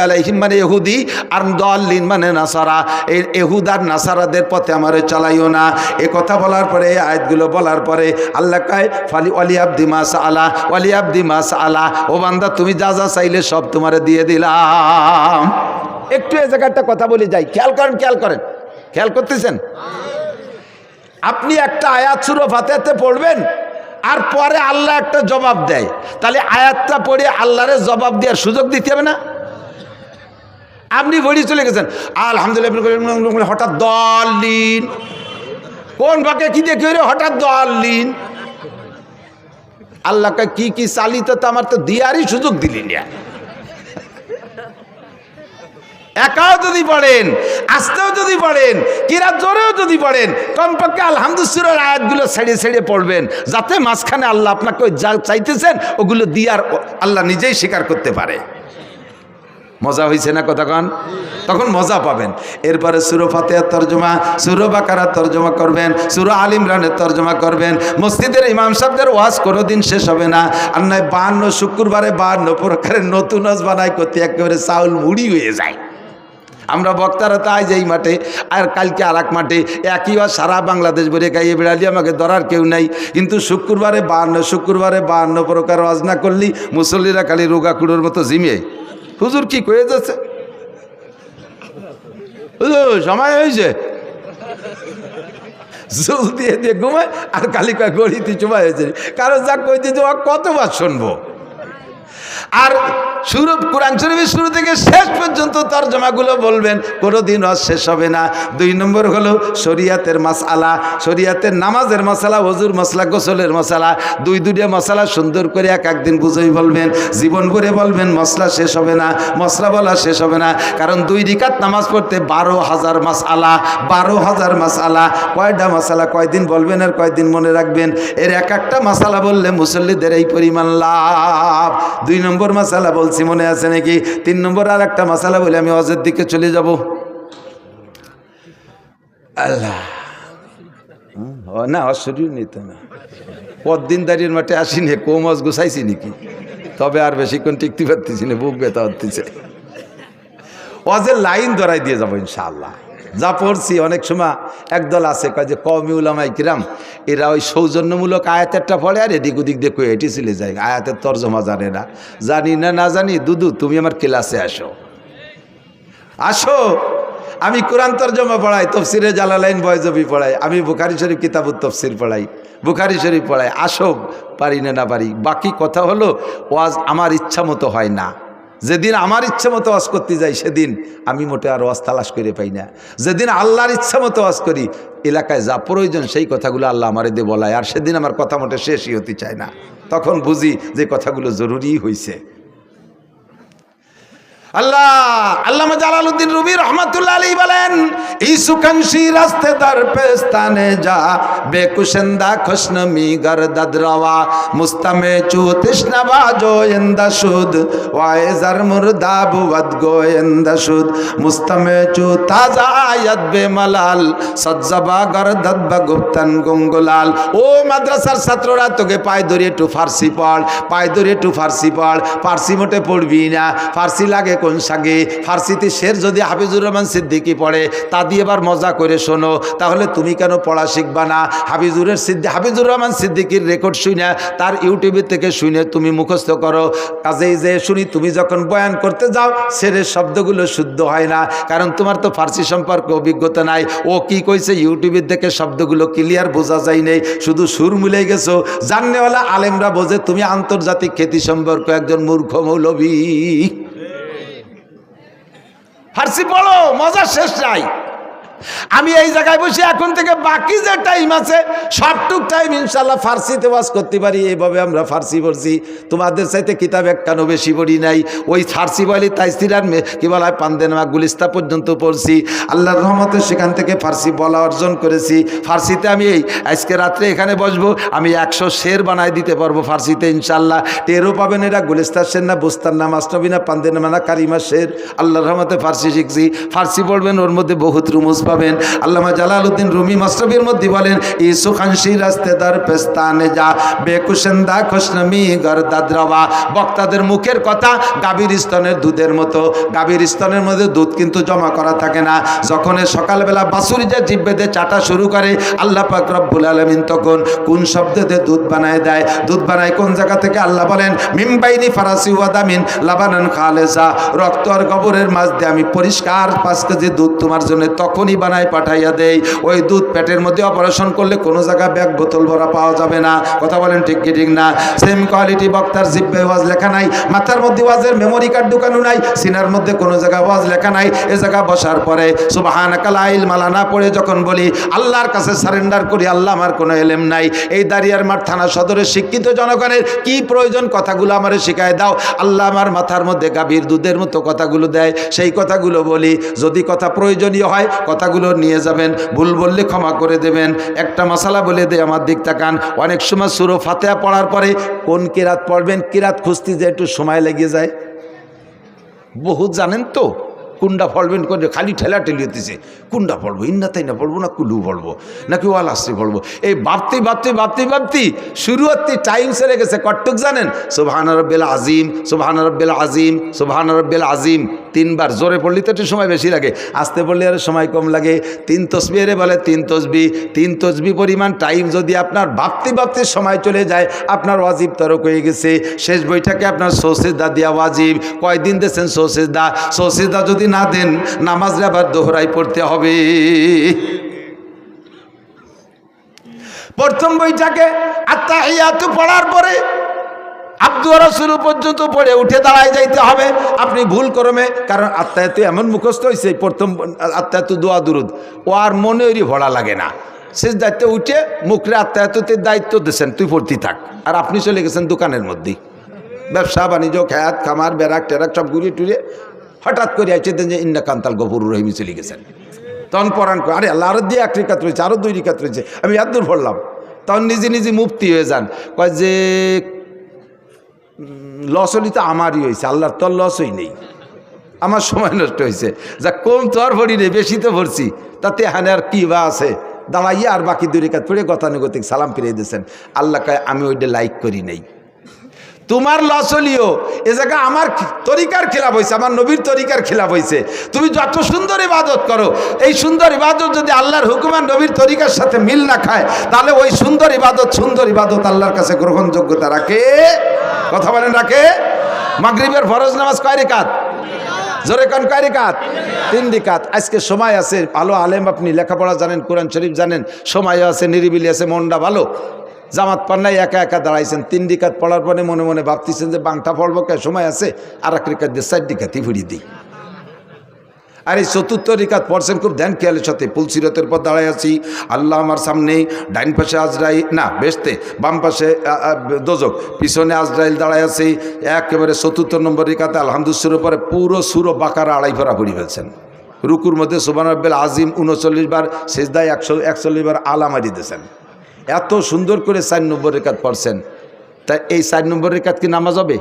আলাইহিম মানে ইহুদি, আর দাল্লিন মানে নাসারা, এই ইহুদার নাসারাদের পথে আমারে চালাইও না। এ কথা বলার পরে, এই আয়াতগুলো বলার পরে আল্লাহ কয় ফালি ওয়ালিয়াবদি মা সাআলা ওয়ালিয়াবদি মা সাআলা, ও বান্দা তুমি যা যা চাইলে সব তোমারে দিয়ে দিলাম। একটু এই জায়গাটা কথা বলে যাই, খেয়াল করেন, খেয়াল করেন, খেয়াল করতেছেন? আপনি একটা আয়াত সূরা ফাতিহাতে পড়বেন আর পরে আল্লাহ একটা জবাব দেয়, তাহলে আয়াতটা পড়ে আল্লাহরে জবাব দেওয়ার সুযোগ দিতে হবে না? আপনি বলি চলে গেছেন আলহামদুলিল্লাহ, হঠাৎ দাল্লিন, কোন ভাগে কি দেখে হঠাৎ দাল্লিন। আল্লাহকে কি কি চালিত তো আমার তো দিয়ারই সুযোগ দিলি না। একাও যদি পড়েন, আস্তেও যদি পড়েন, কিরা জোরেও যদি পড়েন, কমপক্ষে আলহামদুলিল্লাহর আয়াতগুলো ছেড়ে ছেড়ে পড়বেন, যাতে মাঝখানে আল্লাহ আপনাকে যা চাইতেছেন ওগুলো দিয়ার আল্লাহ নিজেই স্বীকার করতে পারে। মজা হয়েছে না কথা কন? তখন মজা পাবেন। এরপরে সূরা ফাতিহার তরজমা, সূরা বাকারার তরজমা করবেন, সূরা আল ইমরানের তরজমা করবেন। মসজিদের ইমাম সাহেবদের ওয়াজ কোনোদিন শেষ হবে না। আর নয় 52 শুক্রবারে 52 প্রকারের নতুন ওয়াজ বানাই করতে একেবারে চাউল মুড়ি হয়ে যায়। আমরা বক্তারা তাই যেই মাঠে আর কালকে আর এক মাঠে একই ওয়াজ সারা বাংলাদেশ ভরে গাইয়ে বেড়ালি, আমাকে ধরার কেউ নাই। কিন্তু শুক্রবারে 52 প্রকার ওয়াজ না করলি মুসল্লিরা খালি রোগা কুড়োর মতো জিমিয়ে হুজুর কি কয়ে যাচ্ছে, সময় হয়েছে জল দিয়ে দিয়ে ঘুমায় আর কালি কয় গড়িতে চুমা হয়েছে। কারণ যা কইতে যে কতবার শুনবো। আর কোরআন শরীফের শুরু থেকে শেষ পর্যন্ত তরজমাগুলো বলবেন, কোনোদিন শেষ হবে না। 2 নম্বর হলো শরিয়াতের মাসআলা, শরিয়াতের নামাজের মশালা, ওযুর মশলা, গোসলের মশালা, দুইটা মশালা সুন্দর করে একদিন বুঝেই বলবেন, জীবন ভরে বলবেন, মশলা শেষ হবে না, মশলা বলা শেষ হবে না। কারণ 2 রাকাত নামাজ পড়তে 12,000 মাসআলা, 12,000 মাসআলা। কয়টা মশালা কয়দিন বলবেন আর কয়দিন মনে রাখবেন? এর একটা মশালা বললে মুসল্লিদের এই পরিমাণ লাভ। 2 নম্বর মশালা বলছি, মনে আছে নাকি? 3 নম্বর আর একটা মশালা বলে আমি হজের দিকে চলে যাব। আল্লাহ না, অশরীর নিত না, পরদিন দাঁড়িয়ে মাঠে আসিনি, কম হজ গুছাইছি নাকি? তবে আর বেশিক্ষণ টিকতে পারতেছি না, বুক ব্যথা হতেছে। হজের লাইন ধরাই দিয়ে যাবো ইনশাআল্লাহ। যা পড়ছি অনেক সময় একদল আছে কয় যে কওমি উলামায়ে কিরাম এরা ওই সৌজন্যমূলক আয়াতেরটা পড়ে আর এদিক ওদিক দিয়ে কয়ে এটি চলে যায়, আয়াতের তর্জমা জানে না। জানি না, না জানি, দুদু তুমি আমার ক্লাসে আসো, আসো। আমি কোরআন তর্জমা পড়াই, তফসিরে জালালাইন বয়জবি পড়াই, আমি বুখারী শরীফ কিতাবুত তফসির পড়াই, বুখারী শরীফ পড়াই। আসো, পারি না, না পারি। বাকি কথা হলো ওয়াজ আমার ইচ্ছা মতো হয় না। যেদিন আমার ইচ্ছা মতো ওয়াজ করতে যাই সেদিন আমি মোটে আর ওয়াজ তালাশ করে পাই না। যেদিন আল্লাহর ইচ্ছা মতো ওয়াজ করি, এলাকায় যা প্রয়োজন সেই কথাগুলো আল্লাহ আমারে দিয়ে বলায়, আর সেদিন আমার কথা মোটে শেষই হতে চায় না। তখন বুঝি যে কথাগুলো জরুরি হয়েছে। আল্লাহ আল্লামা জালালউদ্দিন রুমি রহমাতুল্লাহ আলাইহি বলেন, ইসুকানশি রাস্তে দার পেস্তানে যা বেকুশন্দা খুশনমি গরদদ রওয়া মুস্তামে চু তৃষ্ণা জোয়েন্দা সুদ ওয়াইজার মুরদা বুদ গোয়েন্দা সুদ মুস্তামে চু তাজা আয়াত বেমালাল সজ্জাবা গরদদ বগুপ্তন গঙ্গুলাল। ও মাদ্রাসার ছাত্ররা, তোকে পায় ধরে একটু ফার্সি পড়, পায় ধরে একটু ফার্সি পড়। ফার্সি মোটে পড়বি না, ফার্সি লাগে কোন সাগে? ফার্সিতে শের যদি হাফিজুর রহমান সিদ্দিকী পড়ে তা দিয়ে এবার মজা করে শোনো, তাহলে তুমি কেন পড়া শিখবা না? হাফিজুর রহমান সিদ্দিকীর রেকর্ড শুনে, তার ইউটিউবে থেকে শুনে তুমি মুখস্থ করো। কাজেই যে শুনি তুমি যখন বয়ান করতে যাও শেরের শব্দগুলো শুদ্ধ হয় না, কারণ তোমার তো ফার্সি সম্পর্কে অভিজ্ঞতা নাই। ও কি কইছে ইউটিউবের দেখে শব্দগুলো ক্লিয়ার বোঝা যায় নেই, শুধু সুর মিলে গেছো। জাননেওয়ালা আলেমরা বোঝে তুমি আন্তর্জাতিক খ্যাতি সম্পর্ক একজন মূর্খ মৌলবী। ফার্সি পড়ো, মজা শেষ নাই। আমি এই জায়গায় বসে এখন থেকে বাকি যে টাইম আছে সবটুক টাইম ইনশাল্লাহ ফার্সিতে ওয়াজ করতে পারি। এইভাবে আমরা ফার্সি পড়ছি, তোমাদের চাইতে কিতাব একখানো বেশি পড়ি নাই। ওই ফার্সি বলি তাইসিরার কি বলা হয় পান্দেনামা গুলিস্তা পর্যন্ত পড়ছি। আল্লাহর রহমতে সেখান থেকে ফার্সি বলা অর্জন করেছি। ফার্সিতে আমি এই আজকে রাত্রে এখানে বসবো, আমি 100 শের বানায় দিতে পারবো ফার্সিতে ইনশাল্লাহ। টেরও পাবেন এটা গুলিস্তার শের না, বুস্তার না, মাসনবী না, পান্দেনামা না, কারিমা শের। আল্লাহর রহমতে ফার্সি শিখছি। ফার্সি পড়বেন, ওর মধ্যে বহুত রুমুজ পাবেন। আল্লামা জালালউদ্দিন রুমি মাসনবীর মধ্যে বলেন, ই সুখানশি রাস্তেদার পেস্তানে যা বেকুশেন্দা খুশনমি গরদাদ রওয়া। বক্তাদের মুখের কথা গাভীর স্তনের দুধের মতো। গাভীর স্তনের মধ্যে দুধ কিন্তু জমা করা থাকে না। যখন সকালবেলা বাছুরি যে জিভ বেঁধে চাটা শুরু করে, আল্লাহ পাক রব্বুল আলামিন তখন কোন শব্দে দুধ বানায় দেয়। দুধ বানায় কোন জায়গা থেকে? আল্লাহ বলেন, মিমবাইনি ফারাসি ওয়াদামিন লাবানান খালেসা। রক্ত আর গোবরের মাঝ দিয়ে আমি পরিষ্কার 5 কেজি দুধ তোমার জন্য তখনই বানায় পাঠাইয়া দেই। ওই দুধ পেটের মধ্যে অপারেশন করলে কোনো জায়গায় ব্যাগ বোতল ভরা পাওয়া যাবে না। কথা বলেন ঠিক কি ঠিক না? সেম কোয়ালিটি বক্তার জিব্বে ওয়াজ লেখা নাই, মাথার মধ্যে ওয়াজের মেমোরি কার্ড ঢুকানো নাই, সিনার মধ্যে কোনো জায়গায় ওয়াজ লেখা নাই। এ জায়গা বসার পরে সুবহানাকা লা ইলমা লানা পড়ে যখন বলি আল্লাহর কাছে সারেন্ডার করি, আল্লাহ আমার কোনো এলেম নাই। এই দাঁড়িয়ারমাঠ থানা সদরের শিক্ষিত জনগণের কি প্রয়োজন? কথাগুলো আমারে শিখায় দাও। আল্লাহ আমার মাথার মধ্যে গাভীর দুধের মতো কথাগুলো দেয়, সেই কথাগুলো বলি। যদি কথা প্রয়োজনীয় হয় কথাগুলো নিয়ে যাবেন, ভুল বললে ক্ষমা করে দেবেন। একটা মশালা বলে দেয়, আমার দিক তাকান। অনেক সময় সূরা ফাতিহা পড়ার পরে কোন কিরাত পড়বেন, কিরাত খুঁজতে যে একটু সময় লেগে যায়। বহুত জানেন তো কুন্ডা পড়বেন করে খালি ঠেলা ঠেলি হতেছে। কুন্ডা পড়বো, ইন্না তাই না পড়বো, না কুলু পড়বো, নাকি ওয়াল আসতে পড়বো। এই ভাবতে শুরু হতে টাইম সেরে গেছে। কটুক জানেন? সুবহান রাব্বিল আযীম, সুবহান রাব্বিল আযীম, সুবহান রাব্বিল আযীম 3 বার। জোরে পড়লে তো একটু সময় বেশি লাগে, আস্তে পড়লে আর সময় কম লাগে। 3 তসবিহে বলে 3 তসবিহ। 3 তসবিহ পরিমাণ টাইম যদি আপনার ভাবতে সময় চলে যায়, আপনার ওয়াজিব তরক হয়ে গেছে। শেষ বৈঠকে আপনার সৌসিদা দিয়া ওয়াজিব। কয়দিন দিয়েছেন সৌসিদা? সৌসিদা যদি না দেন নামাজে আবার দোহরাই পড়তে হবে। প্রথম বইটাকে আত্তাহিয়াতু পড়ার পরে আব্দু রাসূল পর্যন্ত পড়ে উঠে দাঁড়ায় যাইতে হবে। আপনি ভুল করবে, কারণ আত্তাহিয়াতু এমন মুখস্থ হয়েছে, প্রথম আত্তাহিয়াতু দোয়া দুরুদ ও আর মনে ওই ভরা লাগে না। শেষ দায়িত্ব উঠে মুখরে আত্তাহিয়াতুর দায়িত্ব দিয়েছেন, তুই পড়তে থাক। আর আপনি চলে গেছেন দোকানের মধ্যে, ব্যবসা বাণিজ্য খেয়াত খামার বেরাক টেরাক সব ঘুরিয়ে টুরিয়ে হঠাৎ করে আইছেন যে ইন্না কান্তাল গফুরুর রহিম চলে গেছেন। তখন পরাণ করে, আরে আল্লাহ আরো দিয়ে 1 রিকাত রয়েছে, আরো 2 রিকাত রয়েছে, আমি এত দূর পড়লাম। তখন নিজে মুফতি হয়ে যান, কয় যে লস হলি তো আমারই হয়েছে, আল্লাহর তোর লসই নেই, আমার সময় নষ্ট হয়েছে। যা কম তো আর ভরি নেই, বেশি তো ভরছি, তাতে হানে আর কি বা আছে। দাঁড়াইয়া আর বাকি 2 রিকাত পড়ে গতানুগতিক সালাম ফিরিয়ে দিয়েছেন। আল্লাহ কয় আমি ওইটা লাইক করি নাই, তোমার লস হলিও এ জায়গা আমার তরিকার খেলাফ হয়েছে, আমার নবীর তরিকার খেলাফ হয়েছে। তুমি যত সুন্দর ইবাদত করো, এই সুন্দর ইবাদত যদি আল্লাহর হুকুমান নবীর তরিকার সাথে মিল না খায়, তাহলে ওই সুন্দর ইবাদত আল্লাহর কাছে গ্রহণযোগ্যতা রাখে? কথা বলেন রাখে? মাগরিবের ফরজ নামাজ কয় রিকাত? জোরে কোন কয় রিকাত? 3 রিকাত। আজকে সময় আছে, ভালো আলেম আপনি, লেখাপড়া জানেন, কোরআন শরীফ জানেন, সময় আছে, নিরিবিলি আছে, মনটা ভালো। জামাত পান্নায় একা দাঁড়াইছেন, 3 রিকাত পড়ার পরে মনে মনে ভাবতেছেন যে বাংটা পড়বো, কে সময় আছে, আর 1 রিকাত দিয়ে 4 রিকাতই ফুরিয়ে দিই। আর এই 4র্থ রিকাত পড়ছেন খুব ধ্যান খেয়ালের সাথে। পুলসিরতের পর দাঁড়াই আছি, আল্লাহ আমার সামনে, ডাইন পাশে আজরাইল, না বেশতে, বাম পাশে দোজক, পিছনে আজরাইল দাঁড়াই আছি। একেবারে 4র্থ নম্বর রিকাতে আলহামদুলিল্লাহর পরে পুরো সুরো বাকারা 2.5 পারা পড়ি ফেলছেন। রুকুর মধ্যে সুবহান রাব্বিল আযীম 39 বার, সিজদায় 141 বার আলা মারি দিয়েছেন। এত সুন্দর করে 4 নম্বর রিকাত পড়ছেন। তাই এই 4 নম্বর রিকাত কি নামাজ হবে?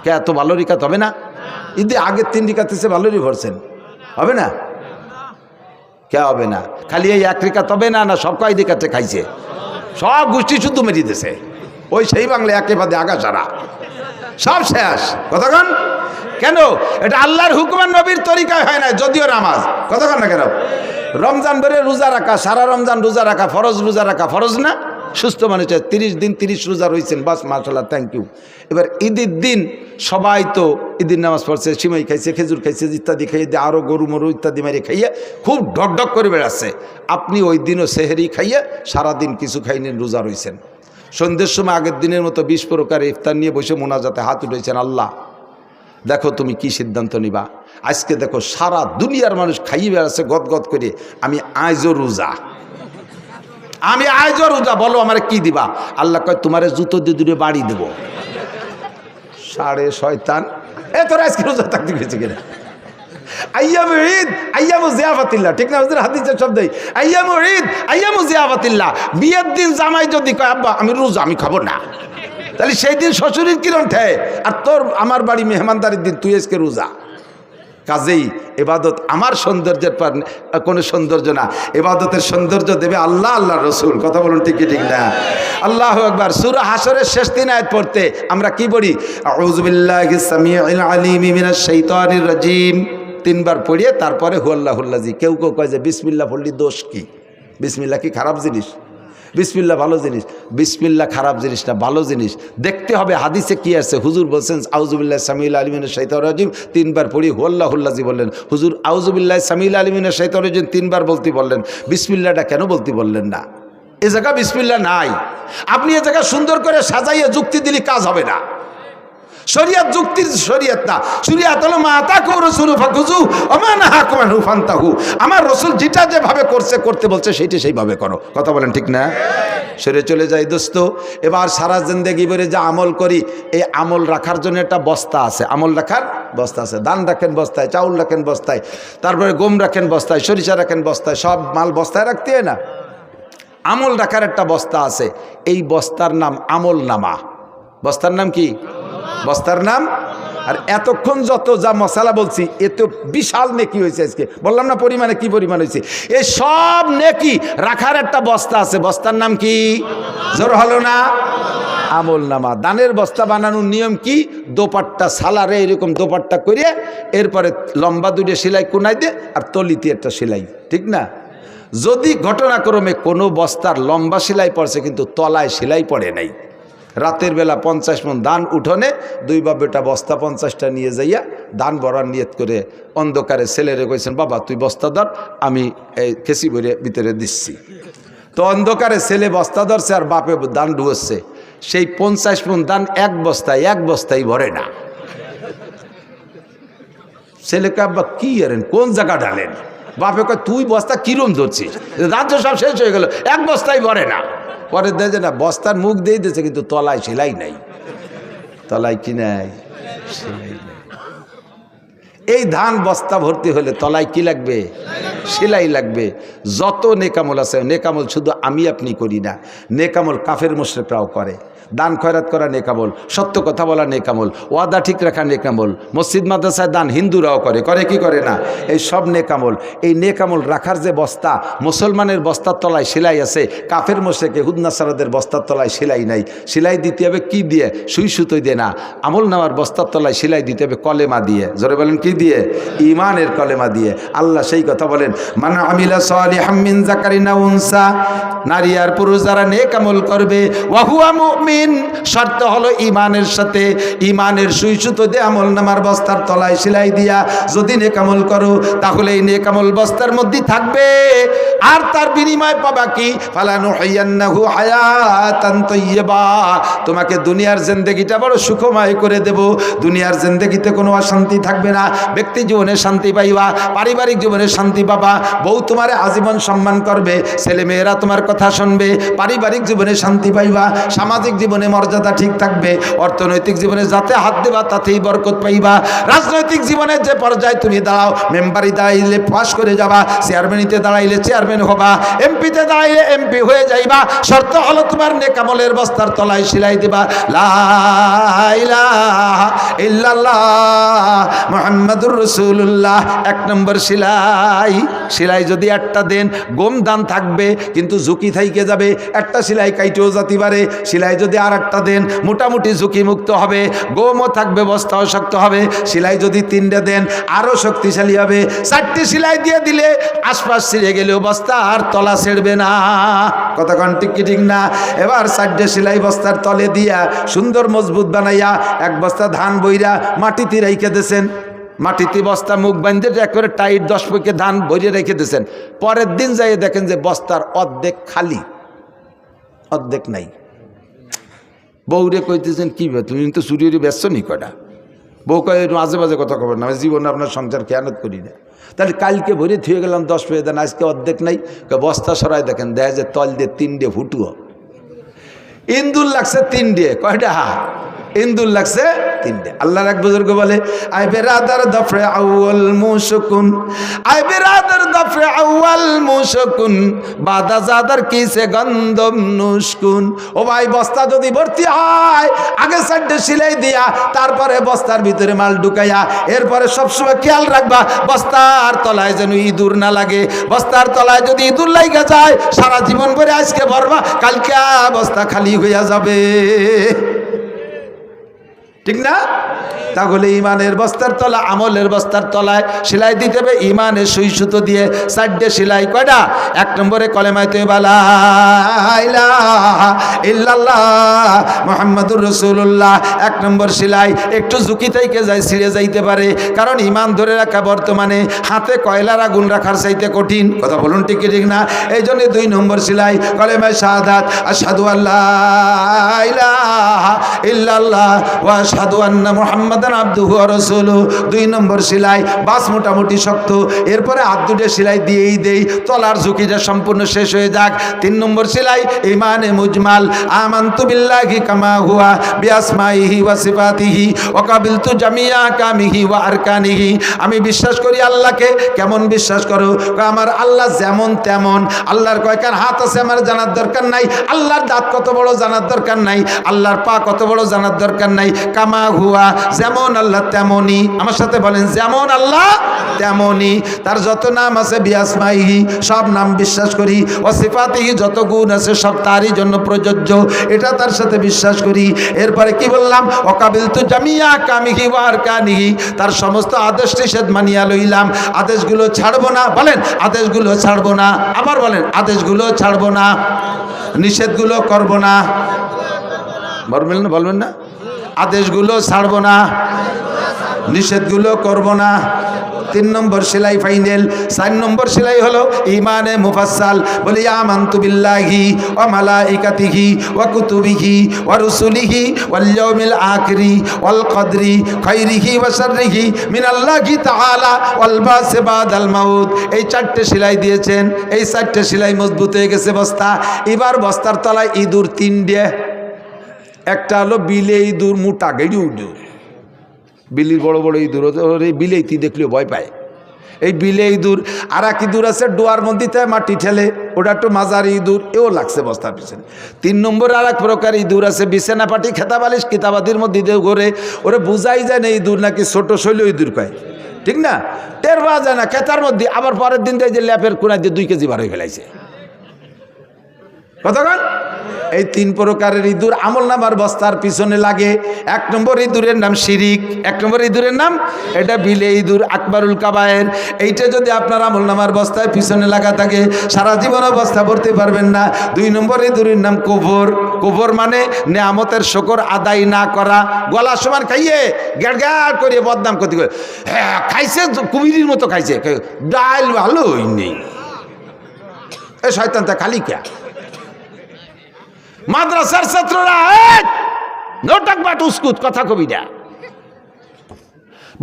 কে এত ভালো রিকাত হবে না? ঈদে আগের 3 রিকাত এসে ভালোই পড়ছেন, হবে না? কে হবে না? খালি এই 1 রিকাত হবে না, না সব কয় রিকাতে খাইছে, সব গোষ্ঠী শুদ্ধ মেরি দিছে। ওই সেই বাংলা একেবারে আগা সারা সব শেষ। কতক্ষণ? কেন? এটা আল্লাহর হুকুমান নবীর তরিকায় হয় না, যদিও নামাজ। কতক্ষণ না কেন? রমজান ভরে রোজা রাখা, সারা রমজান রোজা রাখা ফরজ, রোজা রাখা ফরজ না? সুস্থ মানুষ 30 দিন 30 রোজা রয়েছেন, বাস মাশাআল্লাহ, থ্যাংক ইউ। এবার ঈদের দিন সবাই তো ঈদের নামাজ পড়ছে, সিমাই খাইছে, খেজুর খাইছে, ইত্যাদি খাইয়ে দিয়ে আরও গরু মরু ইত্যাদি মারি খাইয়ে খুব ঢকঢক করে বেড়াচ্ছে। আপনি ওই দিনও সেহরি খাইয়ে সারাদিন কিছু খাইনি, রোজা রয়েছেন। সন্ধ্যের সময় আগের দিনের মতো 20 প্রকার ইফতার নিয়ে বসে মোনাজাতে হাত উঠেছেন, আল্লাহ দেখো তুমি কি সিদ্ধান্ত নিবা। আজকে দেখো সারা দুনিয়ার মানুষ খাইয়ে বেড়াচ্ছে গদগদ করে, আমি আজও রোজা, আমি আজও রোজা, বলো আমার কি দিবা। আল্লাহ কয় তোমারে জুতো দিয়ে দূরে বাড়ি দেবো। সাড়ে শয়তান, এ তোরা আজকে রোজা থাকতে গেছে কিনা। আইয়ামু ঈদ আইয়ামু জিয়াফাতিল্লাহ, ঠিক না হুজুর? হাদিসের শব্দই আইয়ামু ঈদ আইয়ামু জিয়াফাতিল্লাহ। বিয়ের দিন জামাই যদি কয় আব্বা আমি রোজা, আমি খাবো না, তাহলে সেই দিন শ্বশুরের কিরম ঠেয়, আর তোর আমার বাড়ি মেহমানদারির দিন তুই আজকে রোজা। কাজেই এবাদত আমার সৌন্দর্যের পর কোনো সৌন্দর্য না, এবাদতের সৌন্দর্য দেবে আল্লাহ, আল্লাহ রসুল। কথা বলুন ঠিক কি ঠিক না? আল্লাহু আকবার। সূরা হাশরের শেষ 3 আয়াত পড়তে আমরা কি বলি? আউযু বিল্লাহিস সামিউল আলিম মিনাশ শাইতানির রাজিম 3 বার পড়িয়ে তারপরে হুয়াল্লাহুল্লাজি। কেউ কেউ কয় যে বিসমিল্লাহ পড়লি দোষ কি? বিসমিল্লাহ কি খারাপ জিনিস? বিসমিল্লাহ ভালো জিনিস। বিসমিল্লাহ খারাপ জিনিস না, ভালো জিনিস। দেখতে হবে হাদিসে কি আছে। হুজুর বলছেন আউযুবিল্লাহি সামিউল আলিম মিনাশ শাইতানির রাজিম 3 বার পড়ি হুয়াল্লাহুল্লাজি বললেন। হুজুর আউযুবিল্লাহি সামিউল আলিম মিনাশ শাইতানির রাজিম 3 বার বলতে বললেন, বিসমিল্লাহটা কেন বলতে বললেন না? এ জায়গা বিসমিল্লাহ নাই। আপনি এ জায়গা সুন্দর করে সাজাইয়ে যুক্তি দিলে কাজ হবে না। শরিয়ত যুক্তির শরিয়ত না, শরিয়ত হলো মা আতাকু রাসূলু ফাকুযু ওয়া মা নাহাকুম আনহু ফান্তাহু। আমার রাসূল যেটা যেভাবে করতে বলছে সেইটা সেইভাবে করো। কথা বলেন ঠিক না? সরে চলে যাই দোস্ত। এবার সারা জিন্দেগি ভরে যা আমল করি, এই আমল রাখার জন্য একটা বস্তা আছে, আমল রাখার বস্তা আছে। ধান রাখেন বস্তায়, চাউল রাখেন বস্তায়, তারপরে গম রাখেন বস্তায়, সরিষা রাখেন বস্তায়, সব মাল বস্তায় রাখতে হয় না? আমল রাখার একটা বস্তা আছে, এই বস্তার নাম আমল নামা। বস্তার নাম কি? বস্তার নাম। আর এতক্ষণ যত যা মশালা বলছি এত বিশাল নেকি হয়েছে। আজকে বললাম না পরিমাণে কি পরিমাণ হয়েছে। এই সব নেকি রাখার একটা বস্তা আছে, বস্তার নাম কি? জোর হলো না? আমল নামা। দানের বস্তা বানানোর নিয়ম কি? দোপাট্টা সালারে এরকম দোপাট্টা করে এরপরে লম্বা 2 সেলাই কোনায় দে আর তলিতে একটা সেলাই, ঠিক না? যদি ঘটনাক্রমে কোনো বস্তার লম্বা সেলাই পড়ছে কিন্তু তলায় সেলাই পড়ে নাই, রাতের বেলা 50 মণ ধান উঠোনে 2 বাপবেটা বস্তা 50টা নিয়ে যাইয়া ধান ভরার নিয়ত করে অন্ধকারে ছেলেরে কইছেন বাবা তুই বস্তা ধর, আমি এই কেসি ভরে ভিতরে দিচ্ছি। তো অন্ধকারে ছেলে বস্তা ধরছে আর বাপে ধান ঢুকছে। সেই 50 মণ ধান এক বস্তায় ভরে না। ছেলেকে আব্বা কি আরেন কোন জায়গা ঢালেন? বাপে কয় তুই বস্তা কিরম ধরছিস, ধান তো সব শেষ হয়ে গেল, এক বস্তায় ভরে না। পরে দেখে না বস্তার মুখ দিয়ে দিয়েছে কিন্তু তলায় সেলাই নাই। তলায় কি নাই? সেলাই নাই। এই ধান বস্তা ভর্তি হলে তলায় কি লাগবে? সেলাই লাগবে। যত নেকামল আছে, নেকামল শুধু আমি আপনি করি না, নেকামল কাফের মুশরিকরাও করে। দান খয়রাত করা নেকামল, সত্য কথা বলা নেকামল, ওয়াদা ঠিক রাখা নেকামল, মসজিদ মাদ্রাসায় দান হিন্দুরাও করে, করে কি করে না? এই সব নেকামল। এই নেকামল রাখার যে বস্তা, মুসলমানের বস্তার তলায় সেলাই আছে, কাফের মুশরিক ইহুদ নাসারাদের বস্তার তলায় সেলাই নাই। সেলাই দিতে হবে কি দিয়ে? সুই সুতোই দিয়ে না, আমল নামার বস্তার তলায় সেলাই দিতে হবে কলেমা দিয়ে। জোরে বলেন কি দিয়ে? ঈমানের কলেমা দিয়ে। আল্লাহ সেই কথা বলেন, মান আমিলা সালিহাম মিন যাকারিন আও উনসা, নারী আর পুরুষ যারা নেক আমল করবে, ওয়া হুয়া মুমিন, শর্ত হলো ঈমানের সাথে। ঈমানের সুই সুতো দিয়ে আমল নামার বস্তার তলায় সেলাই দিয়া যদি নেক আমল করো, তাহলে এই নেক আমল বস্তার মধ্যে থাকবে। আর তার বিনিময় পাবা কি? ফালানুহিয়ান্নাহু হায়াতান তাইয়্যিবা, তোমাকে দুনিয়ার জিন্দেগিটা বড় সুখময় করে দেব। দুনিয়ার জিন্দেগিতে কোনো অশান্তি থাকবে না। ব্যক্তি জীবনে শান্তি পাইবা, পারিবারিক জীবনে শান্তি পাবা, বউ তোমারে আজীবন সম্মান করবে, ছেলে মেয়েরা তোমার কথা শুনবে, পারিবারিক জীবনে শান্তি পাইবা, সামাজিক জীবনে মর্যাদা ঠিক থাকবে, অর্থনৈতিক জীবনে যাতে হাত দেবা তাতেই বরকত পাইবা। রাজনৈতিক জীবনে যে পর্যায়ে তুমি দাঁড়াও, মেম্বারি দাঁড়াইলে পাস করে যাবা, চেয়ারম্যানিতে দাঁড়াইলে চেয়ারম্যান হবা, এমপিতে দাঁড়াইলে এমপি হয়ে যাইবা। শর্ত হলো তোমার নেক আমলের বস্তার তলায় সেলাই দিবা লা ইলাহা ইল্লাল্লাহ মুহাম্মাদুর রাসূলুল্লাহ। 1 নম্বর সেলাই। সেলাই যদি একটা দেন, গম দান থাকবে কিন্তু ঝুঁকি থাইকে যাবে, একটা সেলাই কাইটেও যেতে পারে। সেলাই যদি আর একটা দেন, মোটামুটি ঝুঁকি মুক্ত হবে, গমও থাকবে, বস্তাও শক্ত হবে। সেলাই যদি 3টে দেন, আরও শক্তিশালী হবে। 4টে সেলাই দিয়ে দিলে আশপাশ ছিঁড়ে গেলেও বস্তা আর তলা ছেড়বে না। কতক্ষণ ঠিক কি ঠিক না? এবার 4টে সেলাই বস্তার তলে দিয়া সুন্দর মজবুত বানাইয়া 1 বস্তা ধান বইরা মাটিতে রেখে দিয়েছেন। মাটিতে বস্তা মুখ বাঁধে একবারে টাইট 10 পয়কে ধান ভরে রেখে দিয়েছেন। পরের দিন যাই দেখেন যে বস্তার অর্ধেক খালি, অর্ধেক নাই। বউরে কইতেছেন কি তুমি তো চুরিয়ে বেচছো নি কটা? বউ কয়ে মাঝে মাঝে কথা কবেন না, আমি জীবনে আপনার সংসার খেয়ানত করি না। তাহলে কালকে ভরে থুয়ে গেলাম 10 পেয়ে দেন, আজকে অর্ধেক নাই, বস্তা সরাই দেখেন দেখা যায় তল দিয়ে 3 ফুটুও। ইন্দুর লাগছে 3 কয়টা? ইন্দুর লাগছে 3। আল্লাহর এক বুজুর্গ বলে, আই বেরাদার দফরে আউয়াল মুশকুন, আই বেরাদার দফরে আউয়াল মুশকুন, বাদা জাদার কিসে গন্ধম নুশকুন। ও ভাই, বস্তা যদি ভর্তি হয় আগে 4টে সিলাই দিয়া তারপরে বস্তার ভিতরে মাল ঢুকাইয়া এরপরে সবসময় খেয়াল রাখবা বস্তার তলায় যেন ইঁদুর না লাগে। বস্তার তলায় যদি ইঁদুর লাগা যায় সারা জীবন ভরে আজকে ভরবা, কালকে বস্তা খালি হইয়া যাবে। ঠিক না? তাহলে ইমানের বস্তার তলা, আমলের বস্তার তলায় সেলাই দিতে হবে ইমানের সুই সুতো দিয়ে 4টে সেলাই। কয়টা? 1 নম্বরে কলেমায়ে তয়্যিবা লা ইলাহা ইল্লাল্লাহ মুহাম্মাদুর রাসূলুল্লাহ। 1 নম্বর সেলাই একটু ঝুঁকি থেকে যায়, ছিঁড়ে যাইতে পারে, কারণ ইমান ধরে রাখা বর্তমানে হাতে কয়লার আগুন রাখার চাইতে কঠিন। কথা বলুন ঠিক ঠিক না? এই জন্য 2 নম্বর সেলাই কলেমায়ে শাহাদাত, আশহাদু আল্লা ইলাহা ইল্লাল্লাহ ওয়া আশহাদু আন্না মুহাম্মাদান আবদুহু ওয়া রাসূলুহু। 2 নম্বর সেলাই বাস মোটামুটি শক্ত, এরপরে হাত দুটো সেলাই দিয়েই দেই, তলার ঝুঁকিটা সম্পূর্ণ শেষ হয়ে যাক। 3 নম্বর সেলাই ইমানে মুজমাল, আমানতু বিল্লাহি কামা হুয়া বিআসমাইহি ওয়া সিফাতিহি ওয়া কাবিলতু জামিয়া কামিহি ওয়া আরকানিহি। আমি বিশ্বাস করি আল্লাহকে। কেমন বিশ্বাস করো? আমার আল্লাহ যেমন তেমন। আল্লাহর কয়কার হাত আছে আমার জানার দরকার নাই, আল্লাহর দাঁত কত বড় জানার দরকার নাই, আল্লাহর পা কত বড় জানার দরকার নাই। কামা হুয়া, যেমন আল্লাহ তেমনই। আমার সাথে বলেন, যেমন আল্লাহ তেমনই। তার যত নাম আছে বিআসমাইহি, সব নাম বিশ্বাস করি। ও সিফাতিহি, যত গুণ আছে সব তারই জন্য প্রযোজ্য, এটা তার সাথে বিশ্বাস করি। এরপরে কি বললাম? ওয়াকাবিলতু জামিয়া কামিহি ওয়া আরকানিহি, তার সমস্ত আদেশ নিষেধ মানিয়া লইলাম, আদেশগুলো ছাড়বো না। বলেন, আদেশগুলো ছাড়বো না। আবার বলেন, আদেশগুলো ছাড়বো না, নিষেধগুলো করবো না। বলবেন না? বলবেন না? আদেশগুলো ছাড়বো না, নিষেধগুলো করব না। 3 নম্বর সেলাই ফাইনাল। 4 নম্বর সেলাই হলো ইমানে মুফাসসাল। বলি আমানতু বিল্লাহি ওয়া মালাইকাতিহি ওয়া কুতুবিহি ওয়া রুসুলিহি ওয়াল ইয়াউমিল আখিরি ওয়াল কদরি খাইরিহি ওয়া শাররিহি মিনাল্লাহি তাআলা ওয়াল বাসি বাদাল মাউত। এই 4টে সেলাই দিয়েছেন, এই 4টে সেলাই মজবুত হয়ে গেছে বস্তা। এবার বস্তার তলায় ইঁদুর 3টে। একটা হলো বিলে ইঁদুর, মোটা গেড়ি উঠু, বিলির বড় বড় ইঁদুর, বিলেইতি দেখলেও ভয় পায়। এই বিলে ইঁদুর। আর এক ইঁদুর আছে ডোয়ার মধ্যে মাটি ঠেলে, ওটা একটু মাঝারি ইঁদুর, এও লাগছে বস্তার পিছনে। 3 নম্বর আর এক প্রকার ইঁদুর আছে, বিছানা পাটি খেতা বালিশ কিতাবাদির মধ্যে দিয়ে ঘোরে, ওরে বুঝাই যায় না ইঁদুর নাকি ছোট শৈল ইঁদুর কয়। ঠিক না? টের পাওয়া যায় না খেতার মধ্যে। আবার পরের দিন দেয় যে ল্যাপের কোনায় দিয়ে 2 কেজি বার হয়ে ফেলাইছে। কতক্ষণ? এই 3 প্রকারের ইঁদুর আমল নামার বস্তার পিছনে লাগে। 1 নম্বর ইঁদুরের নাম শিরিক। 1 নম্বর ইঁদুরের নাম, এটা বিলে ইঁদুর, আকবারুল কাবায়ের। এইটা যদি আপনার আমল নামার বস্তায় পিছনে লাগা থাকে সারা জীবনে বস্তা ভরতে পারবেন না। 2 নম্বর ইঁদুরের নাম কুফর। কুফর মানে নেয়ামতের শুকর আদায় না করা। গলা সমান খাইয়ে গ্যাড় গ্যাড় করে বদনাম করতে, হ্যাঁ খাইছে কুমিরির মতো খাইছে, ডাল ভালোই নেই। এ শয়তানটা খালি কে? মাদ্রাসার ছাত্ররা নোটাক বাট উস্কুত কথা কবি না,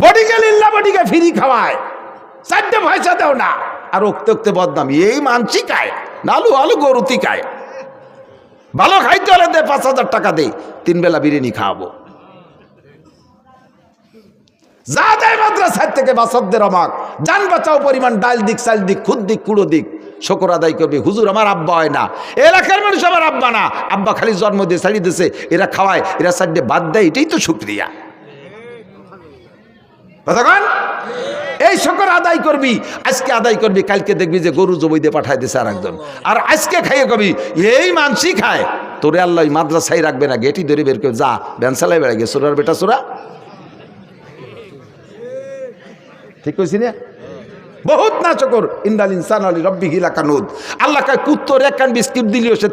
বডিকে লিল্লা বডিকে ফ্রি খাওয়ায়, 4টে পয়সা দেও না, আর উক্তে উক্তে বদনাম। এই মানসি খায়, নালু আলু গরুতি খায়। ভালো খাইতে হলে দে 5,000 টাকা দে, 3 বেলা বিরিয়ানি খাওয়াবো। যা দেয় মাদ্রাসার থেকে বাসবদের অমাক, জান বাঁচাও পরিমাণ ডাল দিক, চাল দিক, খুদ দিক, কুড়ো দিক, শুকর আদায় করবে। হুজুর আমার আব্বা হয় না, এলাকার মানুষ আমার আব্বা না, আব্বা খালি জন্ম দিয়ে ছাড়িয়ে দিয়েছে, এরা খাওয়ায়, এরা সাইডে বাদ দেয়, এটাই তো শুকরিয়া। কতক্ষণ? এই শুকর আদায় করবি, আজকে আদায় করবি, কালকে দেখবি যে গরু জবই দিয়ে পাঠায় দিছে আর একজন, আর আজকে খাইয়ে কবি এই মানসি খায়, তোরে আল্লাহ মাদ্রাসায় রাখবে না, গেটি ধরে বের করে যা ভ্যানসালায় বেড়ে গে সোরার বেটা সোরা। ঠিক কইছি না? বহুত না চকর ইন্দাল ইনসান আলী রব্বি হিলা কানুদ। আল্লাহ কায় কুত্তর 1 কান বিস্কিট দিলেও সে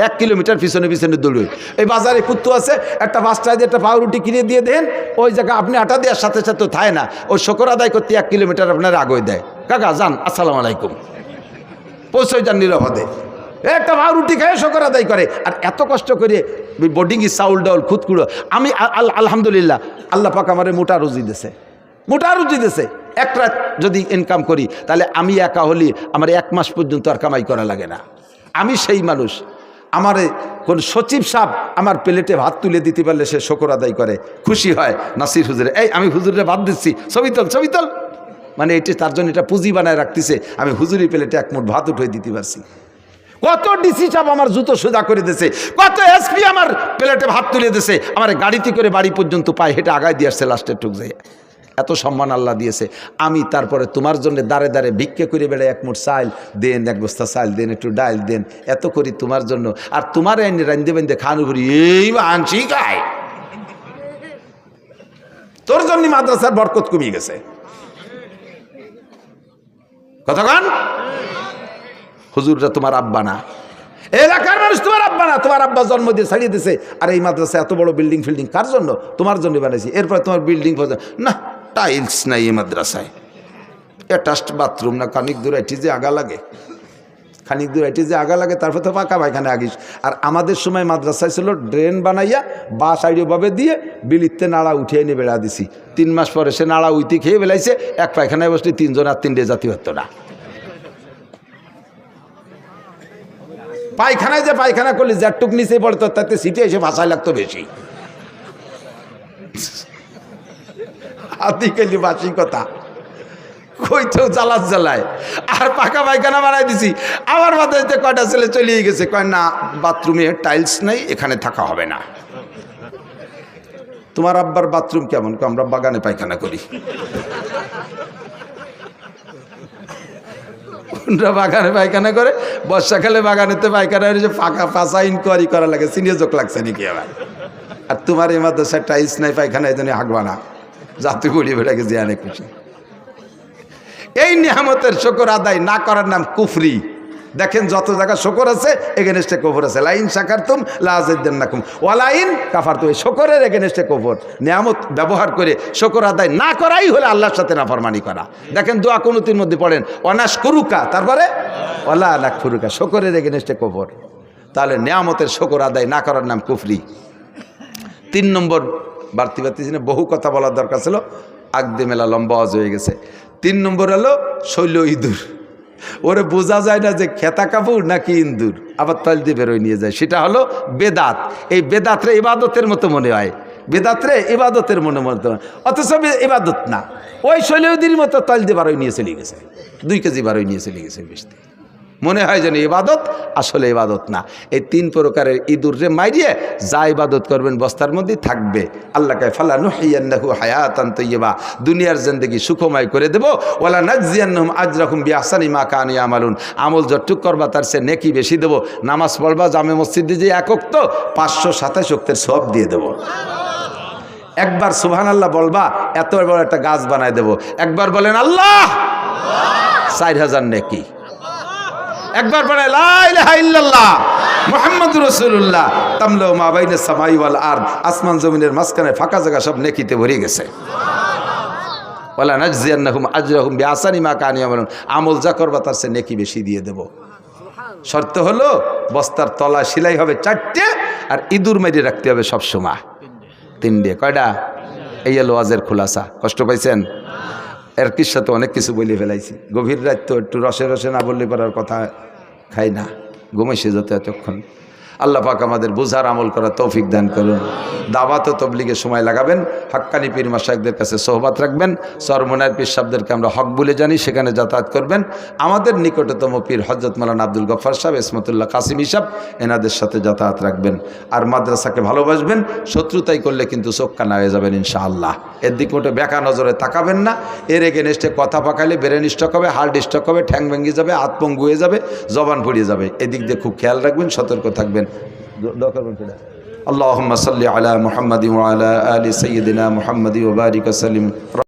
1 কিলোমিটার পিছনে পিছনে দৌড়ে। এই বাজারে কুত্তু আছে, একটা 5 টাকা দিয়ে একটা পাউরুটি কিনে দিয়ে দেন, ওই জায়গা আপনি আটা দেওয়ার সাথে সাথে থায় না, ওই শুকর আদায় করতে 1 কিলোমিটার আপনার আগে দেয়। কাকা যান, আসসালামু আলাইকুম, পৌঁছে যান নিরাপদে। একটা ভাও রুটি খায় শকর আদায় করে। আর এত কষ্ট করে বোর্ডিংয়ে চাউল ডাউল খুদকুড়ো। আমি আলহামদুলিল্লাহ আল্লাহ পাক আমারে মোটা রুজি দিছে, মোটা রুজি দিছে। এক রাত যদি ইনকাম করি তাহলে আমি একা হলি আমার 1 মাস পর্যন্ত আর কামাই করা লাগে না। আমি সেই মানুষ, আমারে কোন সচিব সাহেব আমার প্লেটে ভাত তুলে দিতে পারলে সে শকর আদায় করে, খুশি হয়। নাসির হুজুরে, এই আমি হুজুরে ভাত দিচ্ছি, ছবি তোল, মানে এটি তার জন্য এটা পুঁজি বানায় রাখতেছে। আমি হুজুরি প্লেটে 1 মুঠ ভাত উঠে দিতে পারছি। কত ডিসি সাহেব আমার জুতো সোজা করে দিয়েছে, কত এসপি আমার প্লেটে ভাত তুলে দিয়েছে, আমার গাড়িতে করে বাড়ি পর্যন্ত পায়ে হেঁটে আগায় দিয়ে আসছে লাস্টের টুক যাই। এত সম্মান আল্লাহ দিয়েছে। আমি তারপরে তোমার জন্য দাঁড়ে দাঁড়ে ভিক্ষে করে বেড়াই, 1 মুঠ চাল দেন, 1 বস্তা চাল দেন, একটু ডাল দেন, এত করি তোমার জন্য। আর তোমার এনে রান্ধে বান্ধে খানু করি, এই আনছি গায়। তোর জন্য মাদ্রাসার বরকত কমিয়ে গেছে। কতক্ষণ হুজুররা তোমার আব্বা না, এলাকার মানুষ তোমার আব্বা না, তোমার আব্বা জন্ম দিয়ে ছাড়িয়ে দিয়েছে। আর এই মাদ্রাসা এত বড় বিল্ডিং ফিল্ডিং কার জন্য? তোমার জন্য বানাইছি। এরপর তোমার বিল্ডিং না, টাইলস নাই এই মাদ্রাসায়, অ্যাটাচড বাথরুম না, খানিক দূর এটি যে আগা লাগে, খানিক দূর এটি যে আগা লাগে, তারপর তো পাকা পায়খানা আগিস। আর আমাদের সময় মাদ্রাসায় ছিল ড্রেন বানাইয়া বা সাইডভাবে দিয়ে বিলিতে নাড়া উঠিয়ে নিয়ে বেড়া দিছি। 3 মাস পরে সে নাড়া উইতে খেয়ে বেলাইছে, এক পায়খানায় বসলে 3 জন আর 3টে জাতি হতো না। পায়খানায় যে পায়খানা করলে জ্যাটটুক নিচে পড়তো, তাতে সিটে এসে ভাষায় লাগতো বেশি। আদিকালি বাসি কথা কইতেও জ্বালায়। আর পাকা পায়খানা বানাই দিছি। আমার মাথায় কয়টা ছেলে চলিয়ে গেছে, কয় না বাথরুমে টাইলস নাই, এখানে থাকা হবে না। তোমার আব্বার বাথরুম কেমন? আমরা বাগানে পায়খানা করি। বাগানে পায়খানা করে, বর্ষাকালে বাগানেতে পায়খানা যে ফাঁকা ফাঁসা ইনকোয়ারি করা লাগে, সিনিয়র যোগ লাগছে নাকি আবার। আর তোমার এই মাদ্রাসায় টাইলস নাই, পায়খানা এই জন্য হাঁকবা না, যাতে গড়িয়ে বেড়াকে যে অনেক খুশি। এই নিয়ামতের শুকর আদায় না করার নাম কুফরি। দেখেন যত জায়গা শুকর আছে এগেনস্টে কফর আছে। লাইন শাকারতুম লাযিদান্নাকুম ওয়ালাইন কাফারতুম, শুকরের এগেনস্টে কফর। নিয়ামত ব্যবহার করে শুকর আদায় না করাই হলে আল্লাহর সাথে নাফরমানি করা। দেখেন দোয়া কুনুতের মধ্যে পড়েন অনাশকুরুকা, তারপরে ওয়ালা নাকফুরুকা, শুকরের এগেনস্টে কফর। তাহলে নিয়ামতের শুকর আদায় না করার নাম কুফরি। 3 নম্বর বাড়তি বহু কথা বলার দরকার ছিল, আগদে মেলা লম্বা আওয়াজ হয়ে গেছে। 3 নম্বর হলো শৈল ইঁদুর। ওরে বোঝা যায় না যে খেতা কাপড় নাকি ইন্দুর, আবার তল দিয়ে বেরোয় নিয়ে যায়। সেটা হলো বেদাত। এই বেদাতরে ইবাদতের মতো মনে হয়, বেদাতরে ইবাদতের মতো অথচ ইবাদত না। ওই শৈলদির মতো তল দিয়ে বারোয় নিয়ে চলে গেছে, 2 কেজি বারোয় নিয়ে চলে গেছে বেশি। মনে হয় যেন ইবাদত, আসলে ইবাদত না। এই 3 প্রকারের ইঁদুরে মাইরিয়ে যা ইবাদত করবেন বস্তার মধ্যেই থাকবে। আল্লাহকে ফালানুহিয়ান্নাহু হায়াতান তাইয়্যিবা, দুনিয়ার জিন্দেগি সুখময় করে দেব। ওয়ালা নাজজিয়ান্নাহুম আজরাহুম বিআহসানি মা কানু ইয়ামালুন, আমল যতটুক করবা তার চেয়ে নেকি বেশি দেব। নামাজ পড়বা জামে মসজিদে যে 1 ওয়াক্ত 527 ওয়াক্তের সওয়াব দিয়ে দেব। একবার সুবহানাল্লাহ বলবা, এত বড় একটা গাছ বানায় দেব। একবার বলেন আল্লাহ, 4000 নেকি। একবার পড়ে লা ইলাহা ইল্লাল্লাহ মুহাম্মাদুর রাসূলুল্লাহ তামলাউ মা বাইনাস সামাই ওয়াল আরদ, আসমান জমিনের মাঝখানে ফাঁকা জায়গা সব নেকিতে ভরে গেছে। ওয়ালা নাজজিয়ান্নাহুম আজরাহুম বিআহসানি মা কানু ইয়ামালুন, আমল যা করবা তার চেয়ে নেকি বেশি দিয়ে দেব। শর্ত হলো বস্তার তলা সেলাই হবে 4টে, আর ইঁদুর মেরে রাখতে হবে সব সময় 3টে। কয়টা? এই হলো ওয়াজের খুলাসা। কষ্ট পাইছেন? এর কিসা তো অনেক কিছু বলে ফেলাইছি। গভীর রাত তো একটু রসে রসে না বললে পড়ার কথা খাই না, ঘুমাইছে যত এতক্ষণ। আল্লাহ পাক আমাদের বুঝার আমল করার তৌফিক দান করুন। দাওয়াত ও তবলিগে সময় লাগাবেন, হাক্কানি পীর মাশায়েখদের কাছে সোহবত রাখবেন। সরমনায়ের পীর সাহেবদেরকে আমরা হক বলে জানি, সেখানে যাতায়াত করবেন। আমাদের নিকটতম পীর হযরত মাওলানা আব্দুল গফফার সাহেব, ইসমতুল্লাহ কাসিমি সাহেব, এনাদের সাথে যাতায়াত রাখবেন। আর মাদ্রাসাকে ভালোবাসবেন। শত্রুতাই করলে কিন্তু চোখ কানা হয়ে যাবেন ইনশাআল্লাহ। এর দিক মোটে বেকা নজরে তাকাবেন না। এর এগেনস্টে কথা পাকাইলে ব্রেন স্ট্রোক হবে, হার্ট স্ট্রোক হবে, ঠ্যাং ভেঙে যাবে, হাত পঙ্গু হয়ে যাবে, জবান পড়িয়ে যাবে। এদিক দিয়ে খুব খেয়াল রাখবেন, সতর্ক থাকবেন। اللهم صل على محمد وعلى آل سيدنا محمد وبارك وسلم।